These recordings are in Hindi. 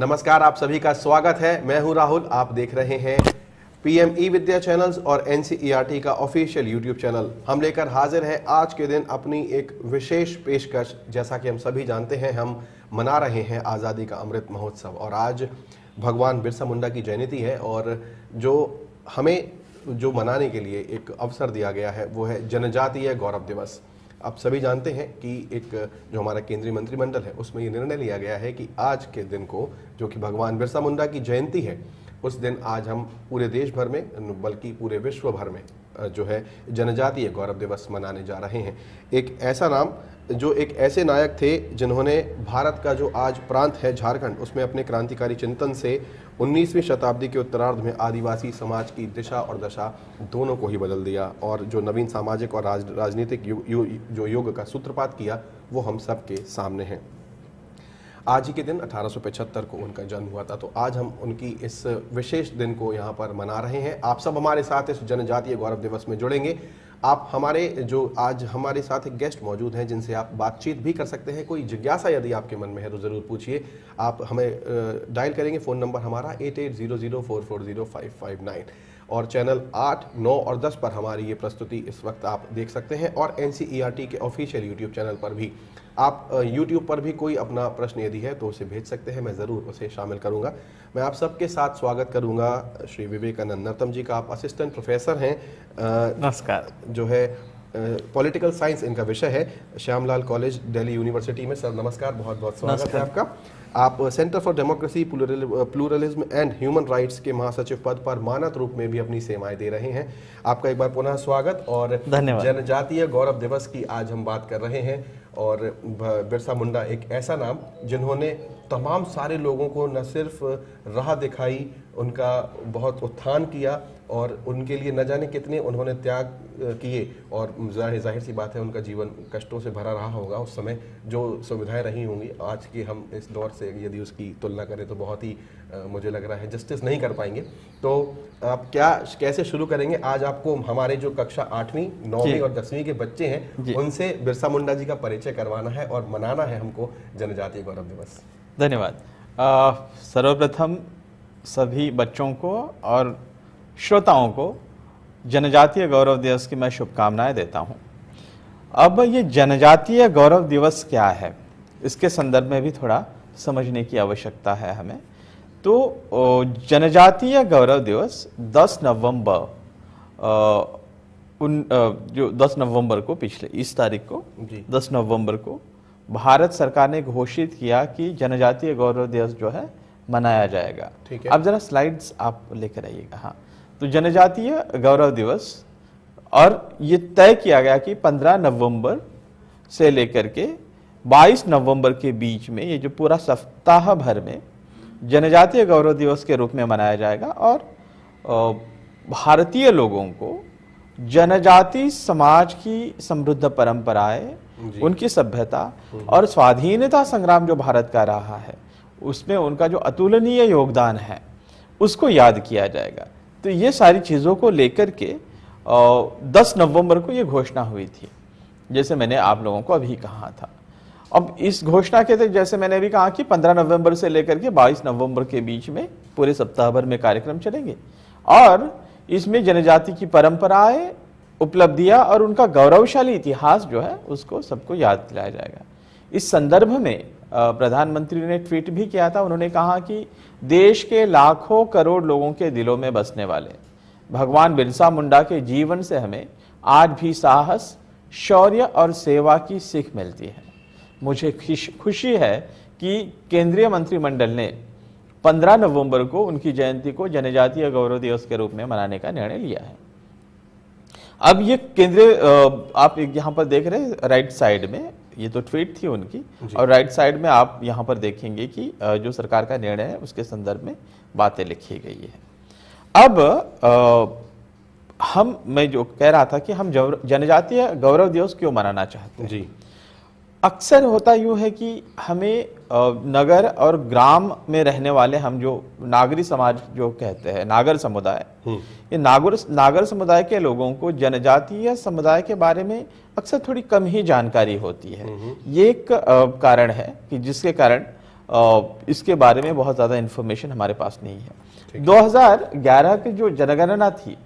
नमस्कार, आप सभी का स्वागत है। मैं हूं राहुल। आप देख रहे हैं पीएम ई विद्या चैनल्स और एनसीईआरटी का ऑफिशियल यूट्यूब चैनल। हम लेकर हाजिर हैं आज के दिन अपनी एक विशेष पेशकश। जैसा कि हम सभी जानते हैं, हम मना रहे हैं आज़ादी का अमृत महोत्सव और आज भगवान बिरसा मुंडा की जयंती है और जो हमें जो मनाने के लिए एक अवसर दिया गया है वो है जनजातीय गौरव दिवस। आप सभी जानते हैं कि एक जो हमारा केंद्रीय मंत्रिमंडल है उसमें ये निर्णय लिया गया है कि आज के दिन को, जो कि भगवान बिरसा मुंडा की जयंती है, उस दिन आज हम पूरे देश भर में बल्कि पूरे विश्व भर में जो है जनजातीय गौरव दिवस मनाने जा रहे हैं। एक ऐसा नाम जो एक ऐसे नायक थे जिन्होंने भारत का जो आज प्रांत है झारखंड, उसमें अपने क्रांतिकारी चिंतन से 19वीं शताब्दी के उत्तरार्ध में आदिवासी समाज की दिशा और दशा दोनों को ही बदल दिया और जो नवीन सामाजिक और राजनीतिक जो युग का सूत्रपात किया वो हम सब के सामने है। आज ही के दिन 1875 को उनका जन्म हुआ था, तो आज हम उनकी इस विशेष दिन को यहाँ पर मना रहे हैं। आप सब हमारे साथ इस जनजातीय गौरव दिवस में जुड़ेंगे। आप हमारे जो आज हमारे साथ एक गेस्ट मौजूद हैं जिनसे आप बातचीत भी कर सकते हैं। कोई जिज्ञासा यदि आपके मन में है तो ज़रूर पूछिए। आप हमें डायल करेंगे, फ़ोन नंबर हमारा 8800440559 और चैनल 8, 9 और 10 पर हमारी ये प्रस्तुति इस वक्त आप देख सकते हैं और एनसीईआरटी के ऑफिशियल यूट्यूब चैनल पर भी। आप यूट्यूब पर भी कोई अपना प्रश्न यदि है तो उसे भेज सकते हैं, मैं ज़रूर उसे शामिल करूंगा। मैं आप सबके साथ स्वागत करूंगा श्री विवेकानंद नर्तम जी का। आप असिस्टेंट प्रोफेसर हैं, नमस्कार। जो है पॉलिटिकल साइंस इनका विषय है, श्यामलाल कॉलेज दिल्ली यूनिवर्सिटी में। सर नमस्कार, बहुत बहुत स्वागत है आपका। आप centre for democracy, pluralism and human rights के महासचिव पद पर मानद रूप में भी अपनी सेवाएं दे रहे हैं। आपका एक बार पुनः स्वागत और धन्यवाद। जनजातीय गौरव दिवस की आज हम बात कर रहे हैं और बिरसा मुंडा एक ऐसा नाम जिन्होंने तमाम सारे लोगों को न सिर्फ राह दिखाई, उनका बहुत उत्थान किया और उनके लिए न जाने कितने उन्होंने त्याग किए और जाहिर सी बात है उनका जीवन कष्टों से भरा रहा होगा। उस समय जो सुविधाएं रही होंगी, आज की हम इस दौर से यदि उसकी तुलना करें तो बहुत ही मुझे लग रहा है जस्टिस नहीं कर पाएंगे। तो आप कैसे शुरू करेंगे? आज आपको हमारे जो कक्षा 8वीं, 9वीं और 10वीं के बच्चे हैं उनसे बिरसा मुंडा जी का परिचय करवाना है और मनाना है हमको जनजातीय गौरव दिवस। धन्यवाद। सर्वप्रथम सभी बच्चों को और श्रोताओं को जनजातीय गौरव दिवस की मैं शुभकामनाएं देता हूं। अब ये जनजातीय गौरव दिवस क्या है, इसके संदर्भ में भी थोड़ा समझने की आवश्यकता है हमें। तो जनजातीय गौरव दिवस 10 नवंबर जो 10 नवंबर को, पिछले इस तारीख को 10 नवंबर को भारत सरकार ने घोषित किया कि जनजातीय गौरव दिवस जो है मनाया जाएगा। ठीक है, अब जरा स्लाइड्स आप लेकर आइएगा। हाँ, तो जनजातीय गौरव दिवस, और ये तय किया गया कि 15 नवंबर से लेकर के 22 नवंबर के बीच में ये जो पूरा सप्ताह भर में जनजातीय गौरव दिवस के रूप में मनाया जाएगा और भारतीय लोगों को जनजाति समाज की समृद्ध परंपराएं, उनकी सभ्यता और स्वाधीनता संग्राम जो भारत का रहा है उसमें उनका जो अतुलनीय योगदान है उसको याद किया जाएगा। तो ये सारी चीज़ों को लेकर के 10 नवंबर को ये घोषणा हुई थी, जैसे मैंने आप लोगों को अभी कहा था। अब इस घोषणा के तहत जैसे मैंने अभी कहा कि 15 नवंबर से लेकर के 22 नवंबर के बीच में पूरे सप्ताह भर में कार्यक्रम चलेंगे और इसमें जनजाति की परंपराएं, उपलब्धियां और उनका गौरवशाली इतिहास जो है उसको सबको याद दिलाया जाएगा। इस संदर्भ में प्रधानमंत्री ने ट्वीट भी किया था। उन्होंने कहा कि देश के लाखों करोड़ लोगों के दिलों में बसने वाले भगवान बिरसा मुंडा के जीवन से हमें आज भी साहस, शौर्य और सेवा की सीख मिलती है। मुझे खुशी है कि केंद्रीय मंत्रिमंडल ने 15 नवंबर को उनकी जयंती को जनजातीय गौरव दिवस के रूप में मनाने का निर्णय लिया है। अब ये केंद्रीय, आप यहाँ पर देख रहे हैं राइट साइड में, ये तो ट्वीट थी उनकी, और राइट साइड में आप यहाँ पर देखेंगे कि जो सरकार का निर्णय है उसके संदर्भ में बातें लिखी गई है। अब मैं जो कह रहा था कि हम जनजातीय गौरव दिवस क्यों मनाना चाहते हैं जी। अक्सर होता यूँ है कि हमें नगर और ग्राम में रहने वाले हम जो नागरी समाज जो कहते हैं, नागर समुदाय, ये नागर समुदाय के लोगों को जनजातीय समुदाय के बारे में अक्सर थोड़ी कम ही जानकारी होती है। ये एक कारण है कि जिसके कारण इसके बारे में बहुत ज़्यादा इन्फॉर्मेशन हमारे पास नहीं है। 2011 की जो जनगणना थी,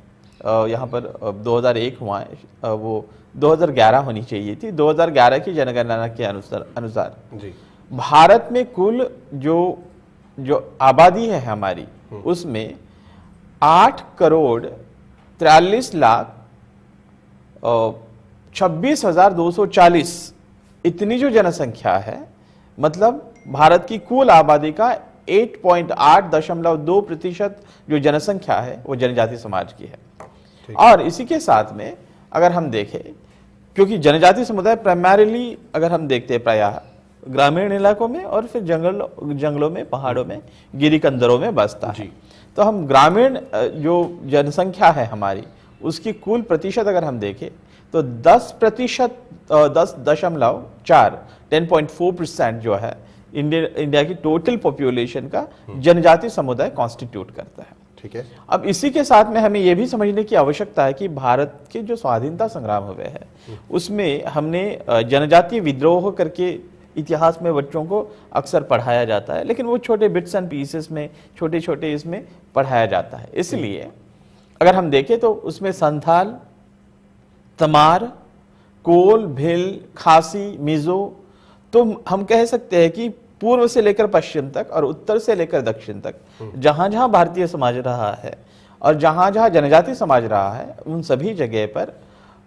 यहाँ पर 2001 हुआ है, वो 2011 होनी चाहिए थी। 2011 की जनगणना के अनुसार जी। भारत में कुल जो आबादी है हमारी, उसमें 8,43,26,240 इतनी जो जनसंख्या है, मतलब भारत की कुल आबादी का 8.8% जो जनसंख्या है वो जनजाति समाज की है। और इसी के साथ में अगर हम देखें, क्योंकि जनजाति समुदाय प्राइमरीली अगर हम देखते हैं प्रायः ग्रामीण इलाकों में और फिर जंगलों में, पहाड़ों में, गिरी कंदरों में बसता है, तो हम ग्रामीण जो जनसंख्या है हमारी, उसकी कुल प्रतिशत अगर हम देखें तो 10%, 10.4% जो है इंडिया की टोटल पॉपुलेशन का जनजाति समुदाय कॉन्स्टिट्यूट करता है। ठीक है। अब इसी के साथ में हमें यह भी समझने की आवश्यकता है कि भारत के जो स्वाधीनता संग्राम हुए हैं, उसमें हमने जनजातीय विद्रोह करके इतिहास में बच्चों को अक्सर पढ़ाया जाता है, लेकिन वो छोटे बिट्स एंड पीसेस में, छोटे छोटे इसमें पढ़ाया जाता है। इसलिए अगर हम देखें तो उसमें संथाल, तमार, कोल, भिल, खासी, मिजो, तो हम कह सकते हैं कि पूर्व से लेकर पश्चिम तक और उत्तर से लेकर दक्षिण तक जहां जहां भारतीय समाज रहा है और जहां जहां जनजाति समाज रहा है, उन सभी जगह पर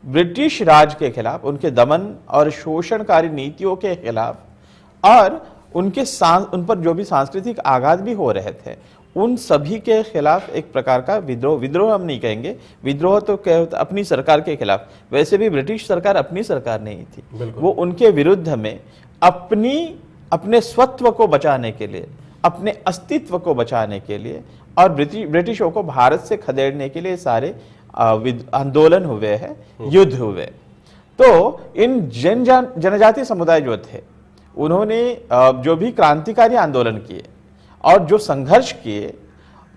ब्रिटिश राज के खिलाफ, उनके दमन और शोषणकारी नीतियों के खिलाफ और उन पर जो भी सांस्कृतिक आघात भी हो रहे थे, उन सभी के खिलाफ एक प्रकार का विद्रोह हम नहीं कहेंगे, विद्रोह तो अपनी सरकार के खिलाफ। वैसे भी ब्रिटिश सरकार अपनी सरकार नहीं थी, वो उनके विरुद्ध में अपने स्वत्व को बचाने के लिए, अपने अस्तित्व को बचाने के लिए और ब्रिटिशों को भारत से खदेड़ने के लिए सारे आंदोलन हुए हैं, युद्ध हुए। तो इन जनजाति समुदाय जो थे, उन्होंने जो भी क्रांतिकारी आंदोलन किए और जो संघर्ष किए,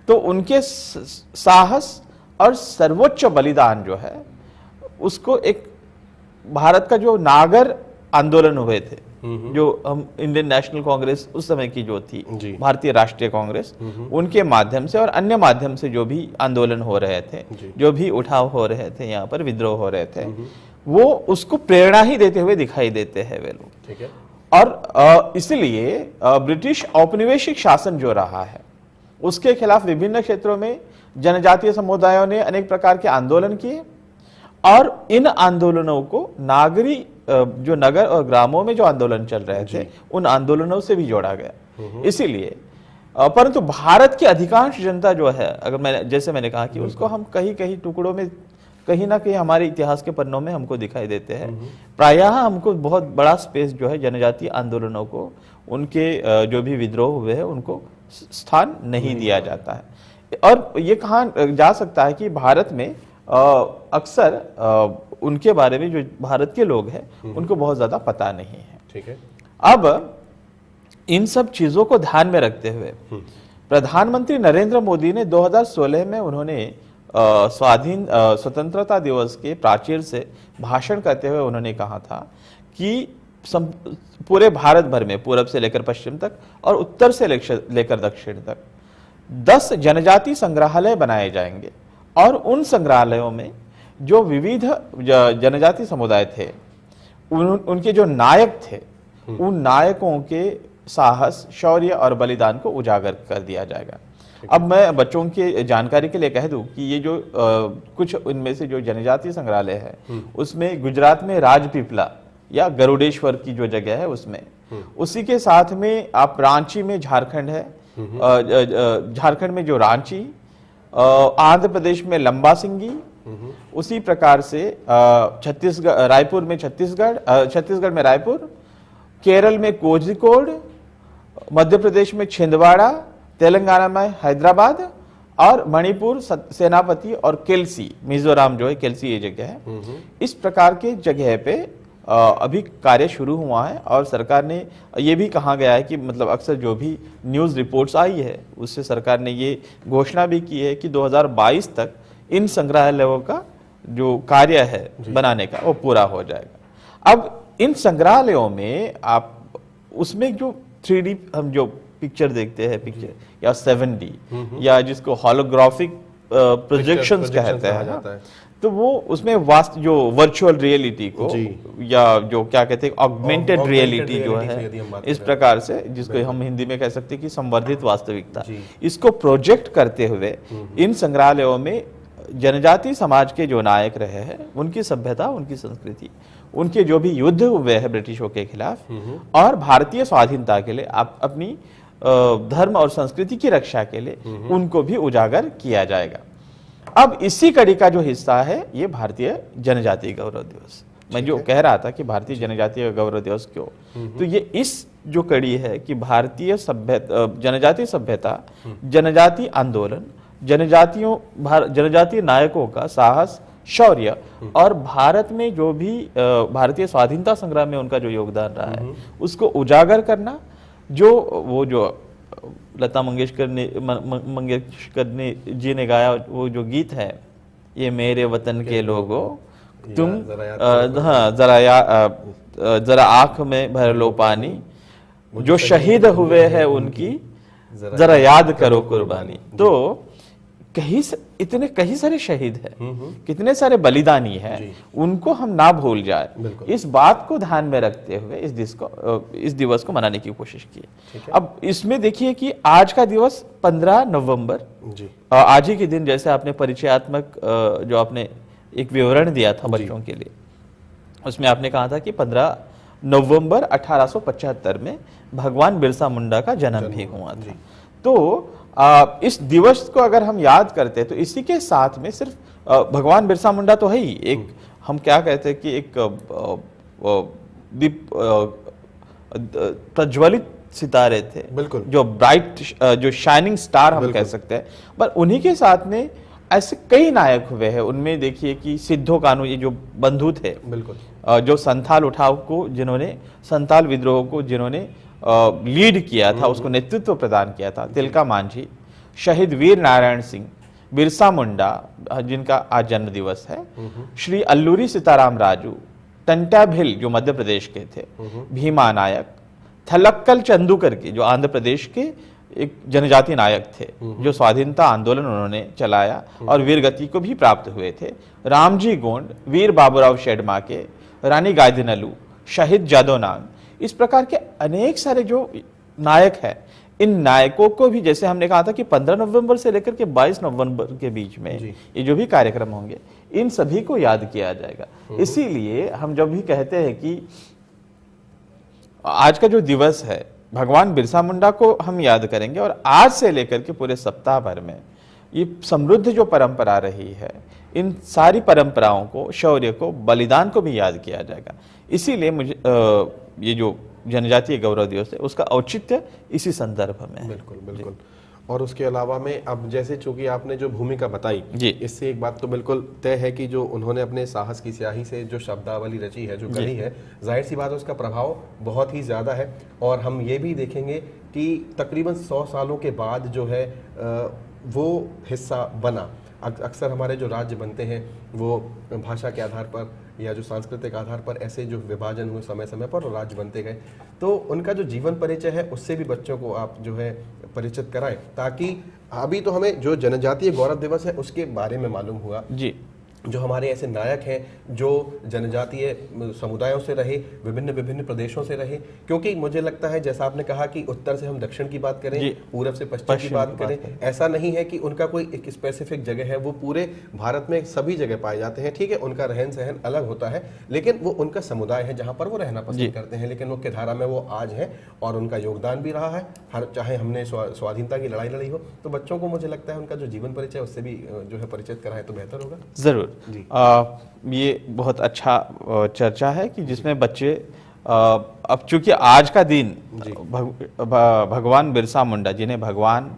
तो उनके साहस और सर्वोच्च बलिदान जो है, उसको एक भारत का जो नागर आंदोलन हुए थे, जो हम इंडियन नेशनल कांग्रेस उस समय की जो थी, भारतीय राष्ट्रीय कांग्रेस, उनके माध्यम से और अन्य माध्यम से जो भी आंदोलन हो रहे थे, जो भी उठाव हो रहे थे, यहाँ पर विद्रोह हो रहे थे, वो उसको प्रेरणा ही देते हुए दिखाई देते हैं वे लोग। ठीक है। और इसलिए ब्रिटिश औपनिवेशिक शासन जो रहा है, उसके खिलाफ विभिन्न क्षेत्रों में जनजातीय समुदायों ने अनेक प्रकार के आंदोलन किए और इन आंदोलनों को जो नगर और ग्रामों में जो आंदोलन चल रहे थे, उन आंदोलनों से भी जोड़ा गया। इसीलिए परंतु भारत की अधिकांश जनता जो है, अगर जैसे मैंने कहा कि उसको हम कहीं टुकड़ों में, कहीं ना कहीं हमारे इतिहास के पन्नों में हमको दिखाई देते हैं। प्रायः हमको बहुत बड़ा स्पेस जो है जनजातीय आंदोलनों को, उनके जो भी विद्रोह हुए हैं, उनको स्थान नहीं दिया जाता है। और ये कहा जा सकता है कि भारत में अक्सर उनके बारे में जो भारत के लोग हैं, उनको बहुत ज्यादा पता नहीं है। ठीक है। अब इन सब चीजों को ध्यान में रखते हुए प्रधानमंत्री नरेंद्र मोदी ने 2016 में उन्होंने स्वतंत्रता दिवस के प्राचीर से भाषण करते हुए उन्होंने कहा था कि पूरे भारत भर में, पूरब से लेकर पश्चिम तक और उत्तर से लेकर दक्षिण तक 10 जनजाति संग्रहालय बनाए जाएंगे और उन संग्रहालयों में जो विविध जनजाति समुदाय थे, उनके जो नायक थे, उन नायकों के साहस, शौर्य और बलिदान को उजागर कर दिया जाएगा। अब मैं बच्चों की जानकारी के लिए कह दूं कि ये जो कुछ इनमें से जो जनजातीय संग्रहालय है, उसमें गुजरात में राजपीपला या गरुड़ेश्वर की जो जगह है उसमें, उसी के साथ में आप रांची में झारखंड है, झारखंड में जो रांची, आंध्र प्रदेश में लंबासिंगी, उसी प्रकार से छत्तीसगढ़, रायपुर में छत्तीसगढ़ में रायपुर, केरल में कोझिकोड, मध्य प्रदेश में छिंदवाड़ा, तेलंगाना में हैदराबाद और मणिपुर सेनापति और केल्सी, मिजोरम जो है केल्सी ये जगह है। इस प्रकार के जगह पे अभी कार्य शुरू हुआ है और सरकार ने ये भी कहा गया है कि मतलब अक्सर जो भी न्यूज़ रिपोर्ट्स आई है उससे सरकार ने ये घोषणा भी की है कि 2022 तक इन संग्रहालयों का जो कार्य है बनाने का वो पूरा हो जाएगा। अब इन संग्रहालयों में आप उसमें जो 3D हम जो पिक्चर देखते हैं, पिक्चर या 7D या जिसको होलोग्राफिक प्रोजेक्शंस कहते हैं, तो वो उसमें वास्त जो वर्चुअल रियलिटी को या जो क्या कहते हैं ऑगमेंटेड रियलिटी जो है, इस प्रकार से जिसको हम हिंदी में कह सकते हैं कि संवर्धित वास्तविकता, इसको प्रोजेक्ट करते हुए इन संग्रहालयों में जनजातीय समाज के जो नायक रहे हैं, उनकी सभ्यता, उनकी संस्कृति, उनके जो भी युद्ध हुए हैं ब्रिटिशों के खिलाफ और भारतीय स्वाधीनता के लिए अपनी धर्म और संस्कृति की रक्षा के लिए उनको भी उजागर किया जाएगा। अब इसी कड़ी का जो हिस्सा है ये भारतीय जनजातीय गौरव दिवस। मैं जो कह रहा था कि भारतीय जनजातीय गौरव दिवस क्यों, तो ये इस जो कड़ी है कि भारतीय सभ्यता, जनजातीय सभ्यता, जनजातीय आंदोलन, जनजातीय नायकों का साहस, शौर्य और भारत में जो भी भारतीय स्वाधीनता संग्राम में उनका जो योगदान रहा है उसको उजागर करना। जो वो जो लता मंगेशकर ने जी ने गाया वो जो गीत है, ये मेरे वतन के लोगों तुम जरा आंख में भर लो पानी, जो शहीद हुए हैं उनकी जरा याद करो कुर्बानी। तो कई सारे शहीद हैं, कितने सारे बलिदानी हैं, उनको हम ना भूल जाए, इस बात को ध्यान में रखते हुए इस दिवस को मनाने की कोशिश की। अब इसमें देखिए कि आज का दिवस 15 नवंबर, आज ही के दिन, जैसे आपने परिचयात्मक जो आपने एक विवरण दिया था बच्चों के लिए, उसमें आपने कहा था कि 15 नवंबर 1875 में भगवान बिरसा मुंडा का जन्म भी हुआ था। तो इस दिवस को अगर हम याद करते हैं तो इसी के साथ में सिर्फ भगवान बिरसा मुंडा तो है ही एक, हम क्या कहते हैं कि एक प्रज्वलित सितारे थे, बिल्कुल, जो ब्राइट, जो शाइनिंग स्टार हम कह सकते हैं, पर उन्हीं के साथ में ऐसे कई नायक हुए हैं। उनमें देखिए कि सिद्धो कान्हू, ये जो बंधु थे, बिल्कुल, जो संथाल उठाव को, जिन्होंने संथाल विद्रोह को जिन्होंने लीड किया था, उसको नेतृत्व प्रदान किया था, तिलका मांझी, शहीद वीर नारायण सिंह, बिरसा मुंडा जिनका आज जन्म दिवस है, श्री अल्लूरी सीताराम राजू, टंटा भिल जो मध्य प्रदेश के थे, भीमा नायक, थलक्कल चंदूकर के जो आंध्र प्रदेश के एक जनजातीय नायक थे, जो स्वाधीनता आंदोलन उन्होंने चलाया और वीर गति को भी प्राप्त हुए थे, रामजी गोंड, वीर बाबूराव शेडमाके, रानी गायदिनलू, शहीद जादोनांग, इस प्रकार के अनेक सारे जो नायक हैं, इन नायकों को भी, जैसे हमने कहा था कि 15 नवंबर से लेकर के 22 नवंबर के बीच में ये जो भी कार्यक्रम होंगे, इन सभी को याद किया जाएगा। इसीलिए हम जब भी कहते हैं कि आज का जो दिवस है, भगवान बिरसा मुंडा को हम याद करेंगे और आज से लेकर के पूरे सप्ताह भर में ये समृद्ध जो परंपरा रही है, इन सारी परंपराओं को, शौर्य को, बलिदान को भी याद किया जाएगा। इसीलिए मुझे ये जो जनजातीय गौरव दिवस है उसका औचित्य इसी संदर्भ में। बिल्कुल बिल्कुल। और उसके अलावा में अब जैसे चूंकि आपने जो भूमिका बताई, इससे एक बात तो बिल्कुल तय है कि जो उन्होंने अपने साहस की स्याही से जो शब्दावली रची है, जो कही है, जाहिर सी बात है उसका प्रभाव बहुत ही ज़्यादा है। और हम ये भी देखेंगे कि तकरीबन 100 सालों के बाद जो है वो हिस्सा बना। अक्सर हमारे जो राज्य बनते हैं वो भाषा के आधार पर या जो सांस्कृतिक आधार पर ऐसे जो विभाजन हुए समय समय पर राज्य बनते गए, तो उनका जो जीवन परिचय है उससे भी बच्चों को आप जो है परिचित कराएं, ताकि अभी तो हमें जो जनजातीय गौरव दिवस है उसके बारे में मालूम हुआ जी, जो हमारे ऐसे नायक हैं जो जनजातीय समुदायों से रहे, विभिन्न विभिन्न प्रदेशों से रहे। क्योंकि मुझे लगता है जैसा आपने कहा कि उत्तर से हम दक्षिण की बात करें, पूरब से पश्चिम की बात करें, ऐसा नहीं है कि उनका कोई एक स्पेसिफिक जगह है, वो पूरे भारत में सभी जगह पाए जाते हैं। ठीक है, उनका रहन सहन अलग होता है, लेकिन वो उनका समुदाय है जहाँ पर वो रहना पसंद करते हैं, लेकिन मुख्य धारा में वो आज है और उनका योगदान भी रहा है। हर चाहे हमने स्वाधीनता की लड़ाई लड़ी हो, तो बच्चों को मुझे लगता है उनका जो जीवन परिचय उससे भी जो है परिचित कराए तो बेहतर होगा। जरूर। ये बहुत अच्छा चर्चा है कि जिसमें बच्चे अब चूंकि आज का दिन भगवान बिरसा मुंडा, जिन्हें भगवान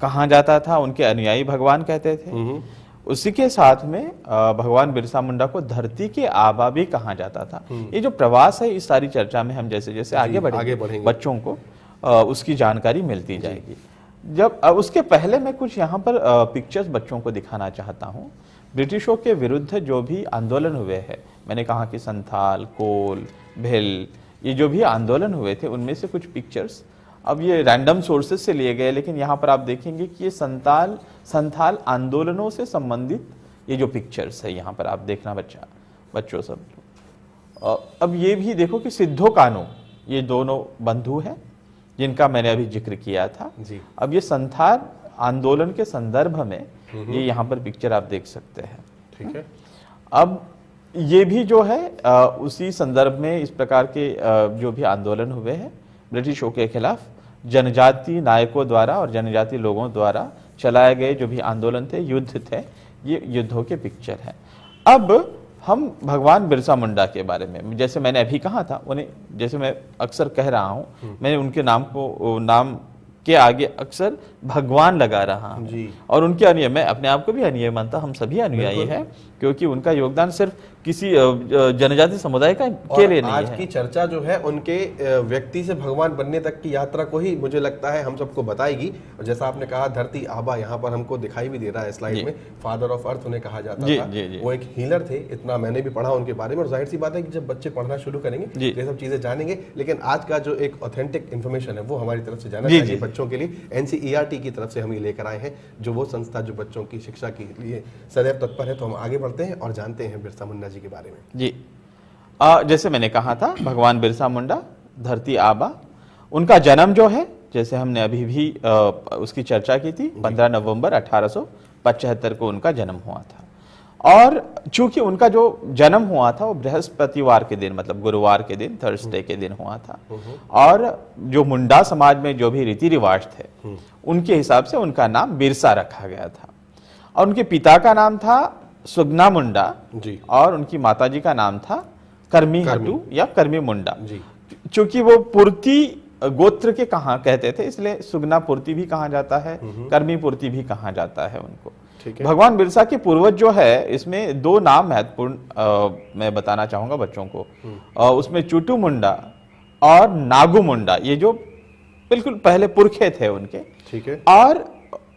कहा जाता था, उनके अनुयायी भगवान कहते थे, उसी के साथ में भगवान बिरसा मुंडा को धरती के आबा भी कहा जाता था। ये जो प्रवास है, इस सारी चर्चा में हम जैसे जैसे आगे बढ़ेंगे बच्चों को उसकी जानकारी मिलती जाएगी। जब उसके पहले मैं कुछ यहाँ पर पिक्चर्स बच्चों को दिखाना चाहता हूँ। ब्रिटिशों के विरुद्ध जो भी आंदोलन हुए हैं, मैंने कहा कि संथाल, कोल, भिल, ये जो भी आंदोलन हुए थे उनमें से कुछ पिक्चर्स, अब ये रैंडम सोर्सेज से लिए गए, लेकिन यहाँ पर आप देखेंगे कि ये संथाल आंदोलनों से संबंधित ये जो पिक्चर्स है, यहाँ पर आप देखना बच्चों सब। अब ये भी देखो कि सिद्धो कान्हू, ये दोनों बंधु हैं जिनका मैंने अभी जिक्र किया था जी। अब ये संथाल आंदोलन के संदर्भ में ये यहाँ पर पिक्चर आप देख सकते हैं। ठीक है। अब ये भी जो है उसी संदर्भ में इस प्रकार के जो भी आंदोलन हुए हैं ब्रिटिशों के खिलाफ, जनजाति नायकों द्वारा और जनजाति लोगों द्वारा चलाए गए जो भी आंदोलन थे, युद्ध थे, ये युद्धों के पिक्चर हैं। अब हम भगवान बिरसा मुंडा के बारे में, जैसे मैंने अभी कहा था, उन्हें जैसे मैं अक्सर कह रहा हूं, मैंने उनके नाम के आगे अक्सर भगवान लगा रहा हूं जी। और उनके अनुयायी, मैं अपने आप को भी अनुयायी मानता, हम सभी अनुयायी हैं, क्योंकि उनका योगदान सिर्फ किसी जनजाति समुदाय का के लिए नहीं है। आज की चर्चा जो है उनके व्यक्ति से भगवान बनने तक की यात्रा को ही मुझे लगता है हम सबको बताएगी। और जैसा आपने कहा धरती आबा, यहाँ पर हमको दिखाई भी दे रहा है स्लाइड में, फादर ऑफ अर्थ उन्हें कहा जाता था। वो एक हीलर थे, इतना मैंने भी पढ़ा उनके बारे में। और जाहिर सी बात है कि जब बच्चे पढ़ना शुरू करेंगे ये सब चीजें जानेंगे। लेकिन आज का जो एक ऑथेंटिक इन्फॉर्मेशन है वो हमारी तरफ से जाना चाहिए बच्चों के लिए। NCERT की तरफ से हम ये लेकर आए हैं, जो वो संस्था जो बच्चों की शिक्षा के लिए सदैव तत्पर है। तो हम आगे बढ़ते हैं और जानते हैं बिरसा मुंडा जी के बारे में। जी, जैसे मैंने कहा था भगवान बिरसा मुंडा, धरती आबा, उनका जन्म जो है, जैसे हमने अभी भी उसकी चर्चा की थी, 15 नवंबर 1875 को उनका जन्म हुआ था। और चूंकि उनका जो जन्म हुआ था वो बृहस्पतिवार के दिन, मतलब गुरुवार के दिन, थर्सडे के दिन हुआ था। और जो मुंडा समाज में जो भी रीति रिवाज थे उनके हिसाब से उनका नाम बिरसा रखा गया था। और उनके पिता का नाम था सुगना मुंडा जी, और उनकी माताजी का नाम था कर्मी हटू या कर्मी मुंडा जी। चूंकि वो पुर्ती गोत्र के कहा कहते थे, इसलिए सुगना पुर्ती भी कहा जाता है, कर्मी पुर्ती भी कहा जाता है उनको। भगवान बिरसा के पूर्वज जो है, इसमें दो नाम महत्वपूर्ण मैं बताना चाहूंगा बच्चों को। उसमें चूटू मुंडा और नागू मुंडा, ये जो बिल्कुल पहले पुरखे थे उनके। ठीक है। और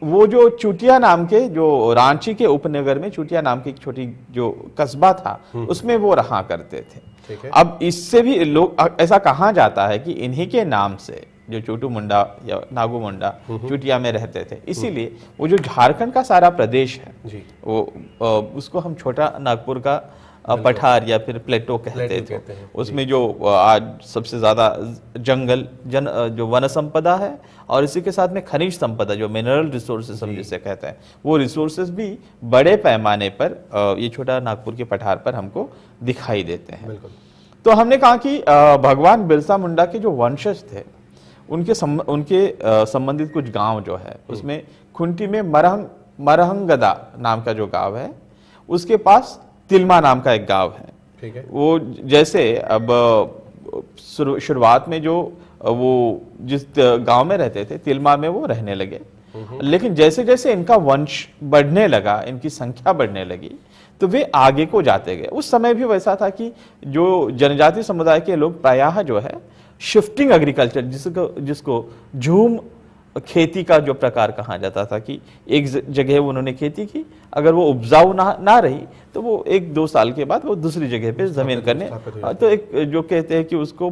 वो जो चूटिया नाम के, जो रांची के उपनगर में चूटिया नाम की एक छोटी जो कस्बा था, उसमें वो रहा करते थे। ठीक है। अब इससे भी लोग ऐसा कहा जाता है कि इन्हीं के नाम से जो चूटू मुंडा या नागू मुंडा चूटिया में रहते थे, इसीलिए वो जो झारखंड का सारा प्रदेश है जी, वो उसको हम छोटा नागपुर का पठार या फिर प्लेटो कहते थे। उसमें जो आज सबसे ज्यादा जंगल जो वन संपदा है, और इसी के साथ में खनिज संपदा जो मिनरल रिसोर्सेज हम जिसे कहते हैं, वो रिसोर्सेज भी बड़े पैमाने पर ये छोटा नागपुर के पठार पर हमको दिखाई देते हैं। तो हमने कहा कि भगवान बिरसा मुंडा के जो वंशज थे उनके संबंधित कुछ गांव जो है, उसमें खुंटी में मरहंगदा नाम का जो गांव है, उसके पास तिलमा नाम का एक गांव है। ठीक है। वो जैसे अब शुरुआत में जो वो जिस गांव में रहते थे, तिलमा में वो रहने लगे, लेकिन जैसे जैसे इनका वंश बढ़ने लगा, इनकी संख्या बढ़ने लगी, तो वे आगे को जाते गए। उस समय भी वैसा था कि जो जनजाति समुदाय के लोग प्रायः जो है शिफ्टिंग एग्रीकल्चर, जिसको झूम खेती का जो प्रकार कहा जाता था, कि एक जगह उन्होंने खेती की, अगर वो उपजाऊ ना रही तो वो 1-2 साल के बाद वो दूसरी जगह पे जमीन करने, तो एक जो कहते हैं कि उसको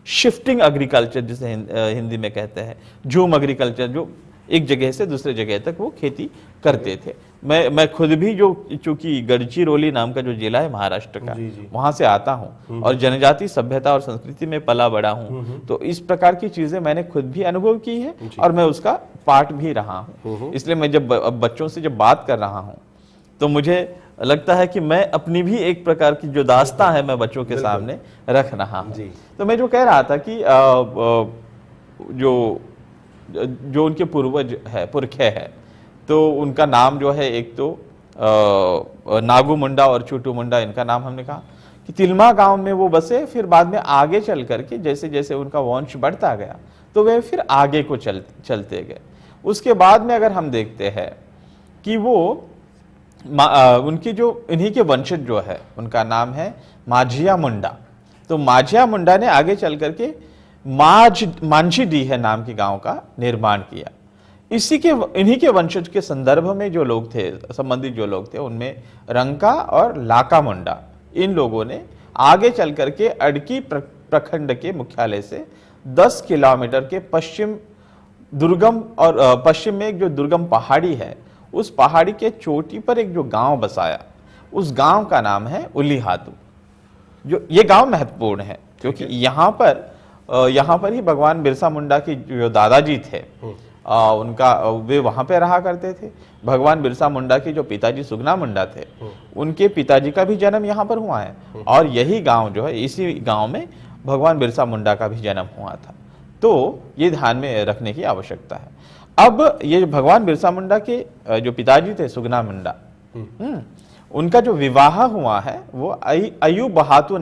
शिफ्टिंग एग्रीकल्चर जिसे हिंदी में कहते हैं, झूम एग्रीकल्चर, जो एक जगह से दूसरे जगह तक वो खेती करते थे। मैं खुद भी जो चूंकि गढ़चिरौली नाम का जो जिला है महाराष्ट्र का, वहां से आता हूँ और जनजाति सभ्यता और संस्कृति में पला बड़ा हूँ, तो इस प्रकार की चीजें मैंने खुद भी अनुभव की है और मैं उसका पार्ट भी रहा हूँ। इसलिए मैं जब बच्चों से जब बात कर रहा हूँ तो मुझे लगता है कि मैं अपनी भी एक प्रकार की जो दास्तां है मैं बच्चों के सामने रख रहा हूँ। तो मैं जो कह रहा था कि जो उनके पूर्वज है, पुरखे है, तो उनका नाम जो है, एक तो नागू मुंडा और चूटू मुंडा, इनका नाम हमने कहा कि तिलमा गांव में वो बसे। फिर बाद में आगे चल करके जैसे जैसे उनका वंश बढ़ता गया तो वे फिर आगे को चलते गए। उसके बाद में अगर हम देखते हैं कि वो उनकी जो इन्हीं के वंशज जो है, उनका नाम है माझिया मुंडा। तो माझिया मुंडा ने आगे चल करके मांझी डी है नाम के गांव का निर्माण किया। इन्हीं के वंशज के संदर्भ में जो लोग थे, संबंधित जो लोग थे, उनमें रंका और लाका मुंडा, इन लोगों ने आगे चल करके अड़की प्रखंड के मुख्यालय से 10 किलोमीटर के पश्चिम दुर्गम और पश्चिम में एक जो दुर्गम पहाड़ी है, उस पहाड़ी के चोटी पर एक जो गांव बसाया, उस गांव का नाम है उलीहातू। जो ये गांव महत्वपूर्ण है क्योंकि यहाँ पर ही भगवान बिरसा मुंडा के जो दादाजी थे उनका वे वहां पे रहा करते थे। भगवान बिरसा मुंडा के जो पिताजी सुगना मुंडा थे, उनके पिताजी का भी जन्म यहाँ पर हुआ है और यही गांव जो है, इसी गांव में भगवान बिरसा मुंडा का भी जन्म हुआ था। तो ये ध्यान में रखने की आवश्यकता है। अब ये भगवान बिरसा मुंडा के जो पिताजी थे सुगना मुंडा, उनका जो विवाह हुआ है वो अयू बहातू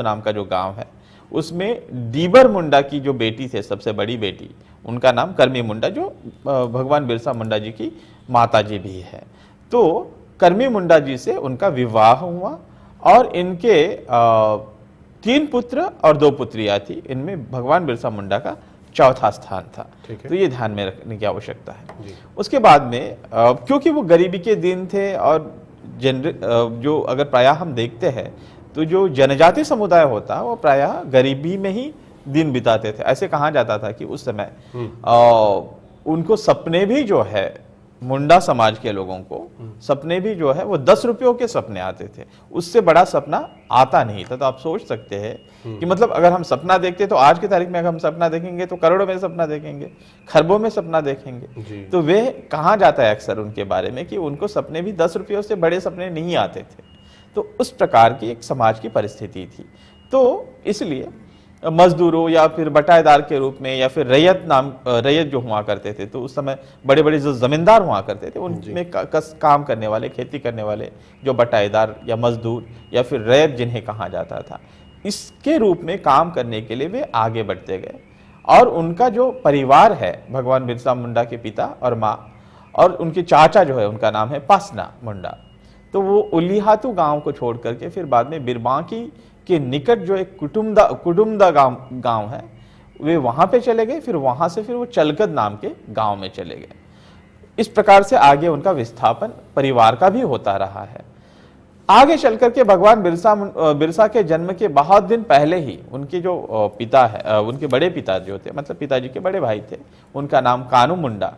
नाम का जो गांव है, उसमें डीबर मुंडा की जो बेटी थे, सबसे बड़ी बेटी, उनका नाम कर्मी मुंडा, जो भगवान बिरसा मुंडा जी की माता जी भी है। तो कर्मी मुंडा जी से उनका विवाह हुआ और इनके 3 पुत्र और 2 पुत्रियां थी। इनमें भगवान बिरसा मुंडा का चौथा स्थान था। तो ये ध्यान में रखने की आवश्यकता है। उसके बाद में क्योंकि वो गरीबी के दिन थे और जो अगर प्रायः हम देखते हैं तो जो जनजाति समुदाय होता वो प्रायः गरीबी में ही दिन बिताते थे। ऐसे कहा जाता था कि उस समय उनको सपने भी जो है, मुंडा समाज के लोगों को सपने भी जो है वो 10 रुपयों के सपने आते थे, उससे बड़ा सपना आता नहीं था। तो आप सोच सकते हैं कि मतलब अगर हम सपना देखते तो आज की तारीख में अगर हम सपना देखेंगे तो करोड़ों में सपना देखेंगे, खरबों में सपना देखेंगे। तो वे कहा जाता है अक्सर उनके बारे में कि उनको सपने भी 10 रुपयों से बड़े सपने नहीं आते थे। तो उस प्रकार की एक समाज की परिस्थिति थी। तो इसलिए मजदूरों या फिर बटाईदार के रूप में या फिर रैयत जो हुआ करते थे, तो उस समय बड़े बड़े जो जमींदार हुआ करते थे उनमें काम करने वाले, खेती करने वाले जो बटाईदार या मजदूर या फिर रैयत जिन्हें कहा जाता था, इसके रूप में काम करने के लिए वे आगे बढ़ते गए। और उनका जो परिवार है, भगवान बिरसा मुंडा के पिता और माँ और उनके चाचा जो है, उनका नाम है पासना मुंडा, तो वो उलीहातू गांव को छोड़ करके फिर बाद में बिरबांकी के निकट जो एक कुटुम्दा गांव है, वे वहां पे चले गए। फिर वहां से फिर वो चलगद नाम के गांव में चले गए। इस प्रकार से आगे उनका विस्थापन परिवार का भी होता रहा है। आगे चल करके भगवान बिरसा के जन्म के बहुत दिन पहले ही उनके जो पिता है, उनके बड़े पिता जो थे, मतलब पिताजी के बड़े भाई थे, उनका नाम कानू मुंडा,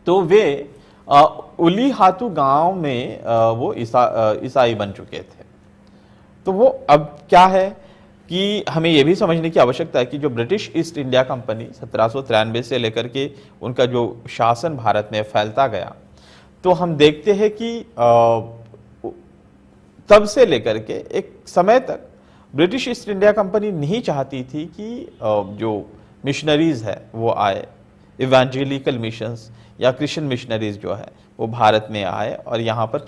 तो वे उलीहातू गांव में वो ईसाई बन चुके थे। तो वो अब क्या है कि हमें यह भी समझने की आवश्यकता है कि जो ब्रिटिश ईस्ट इंडिया कंपनी 1793 से लेकर के उनका जो शासन भारत में फैलता गया, तो हम देखते हैं कि तब से लेकर के एक समय तक ब्रिटिश ईस्ट इंडिया कंपनी नहीं चाहती थी कि जो मिशनरीज है वो आए, इवेंजेलिकल मिशंस या क्रिश्चियन मिशनरीज जो है वो भारत में आए और यहाँ पर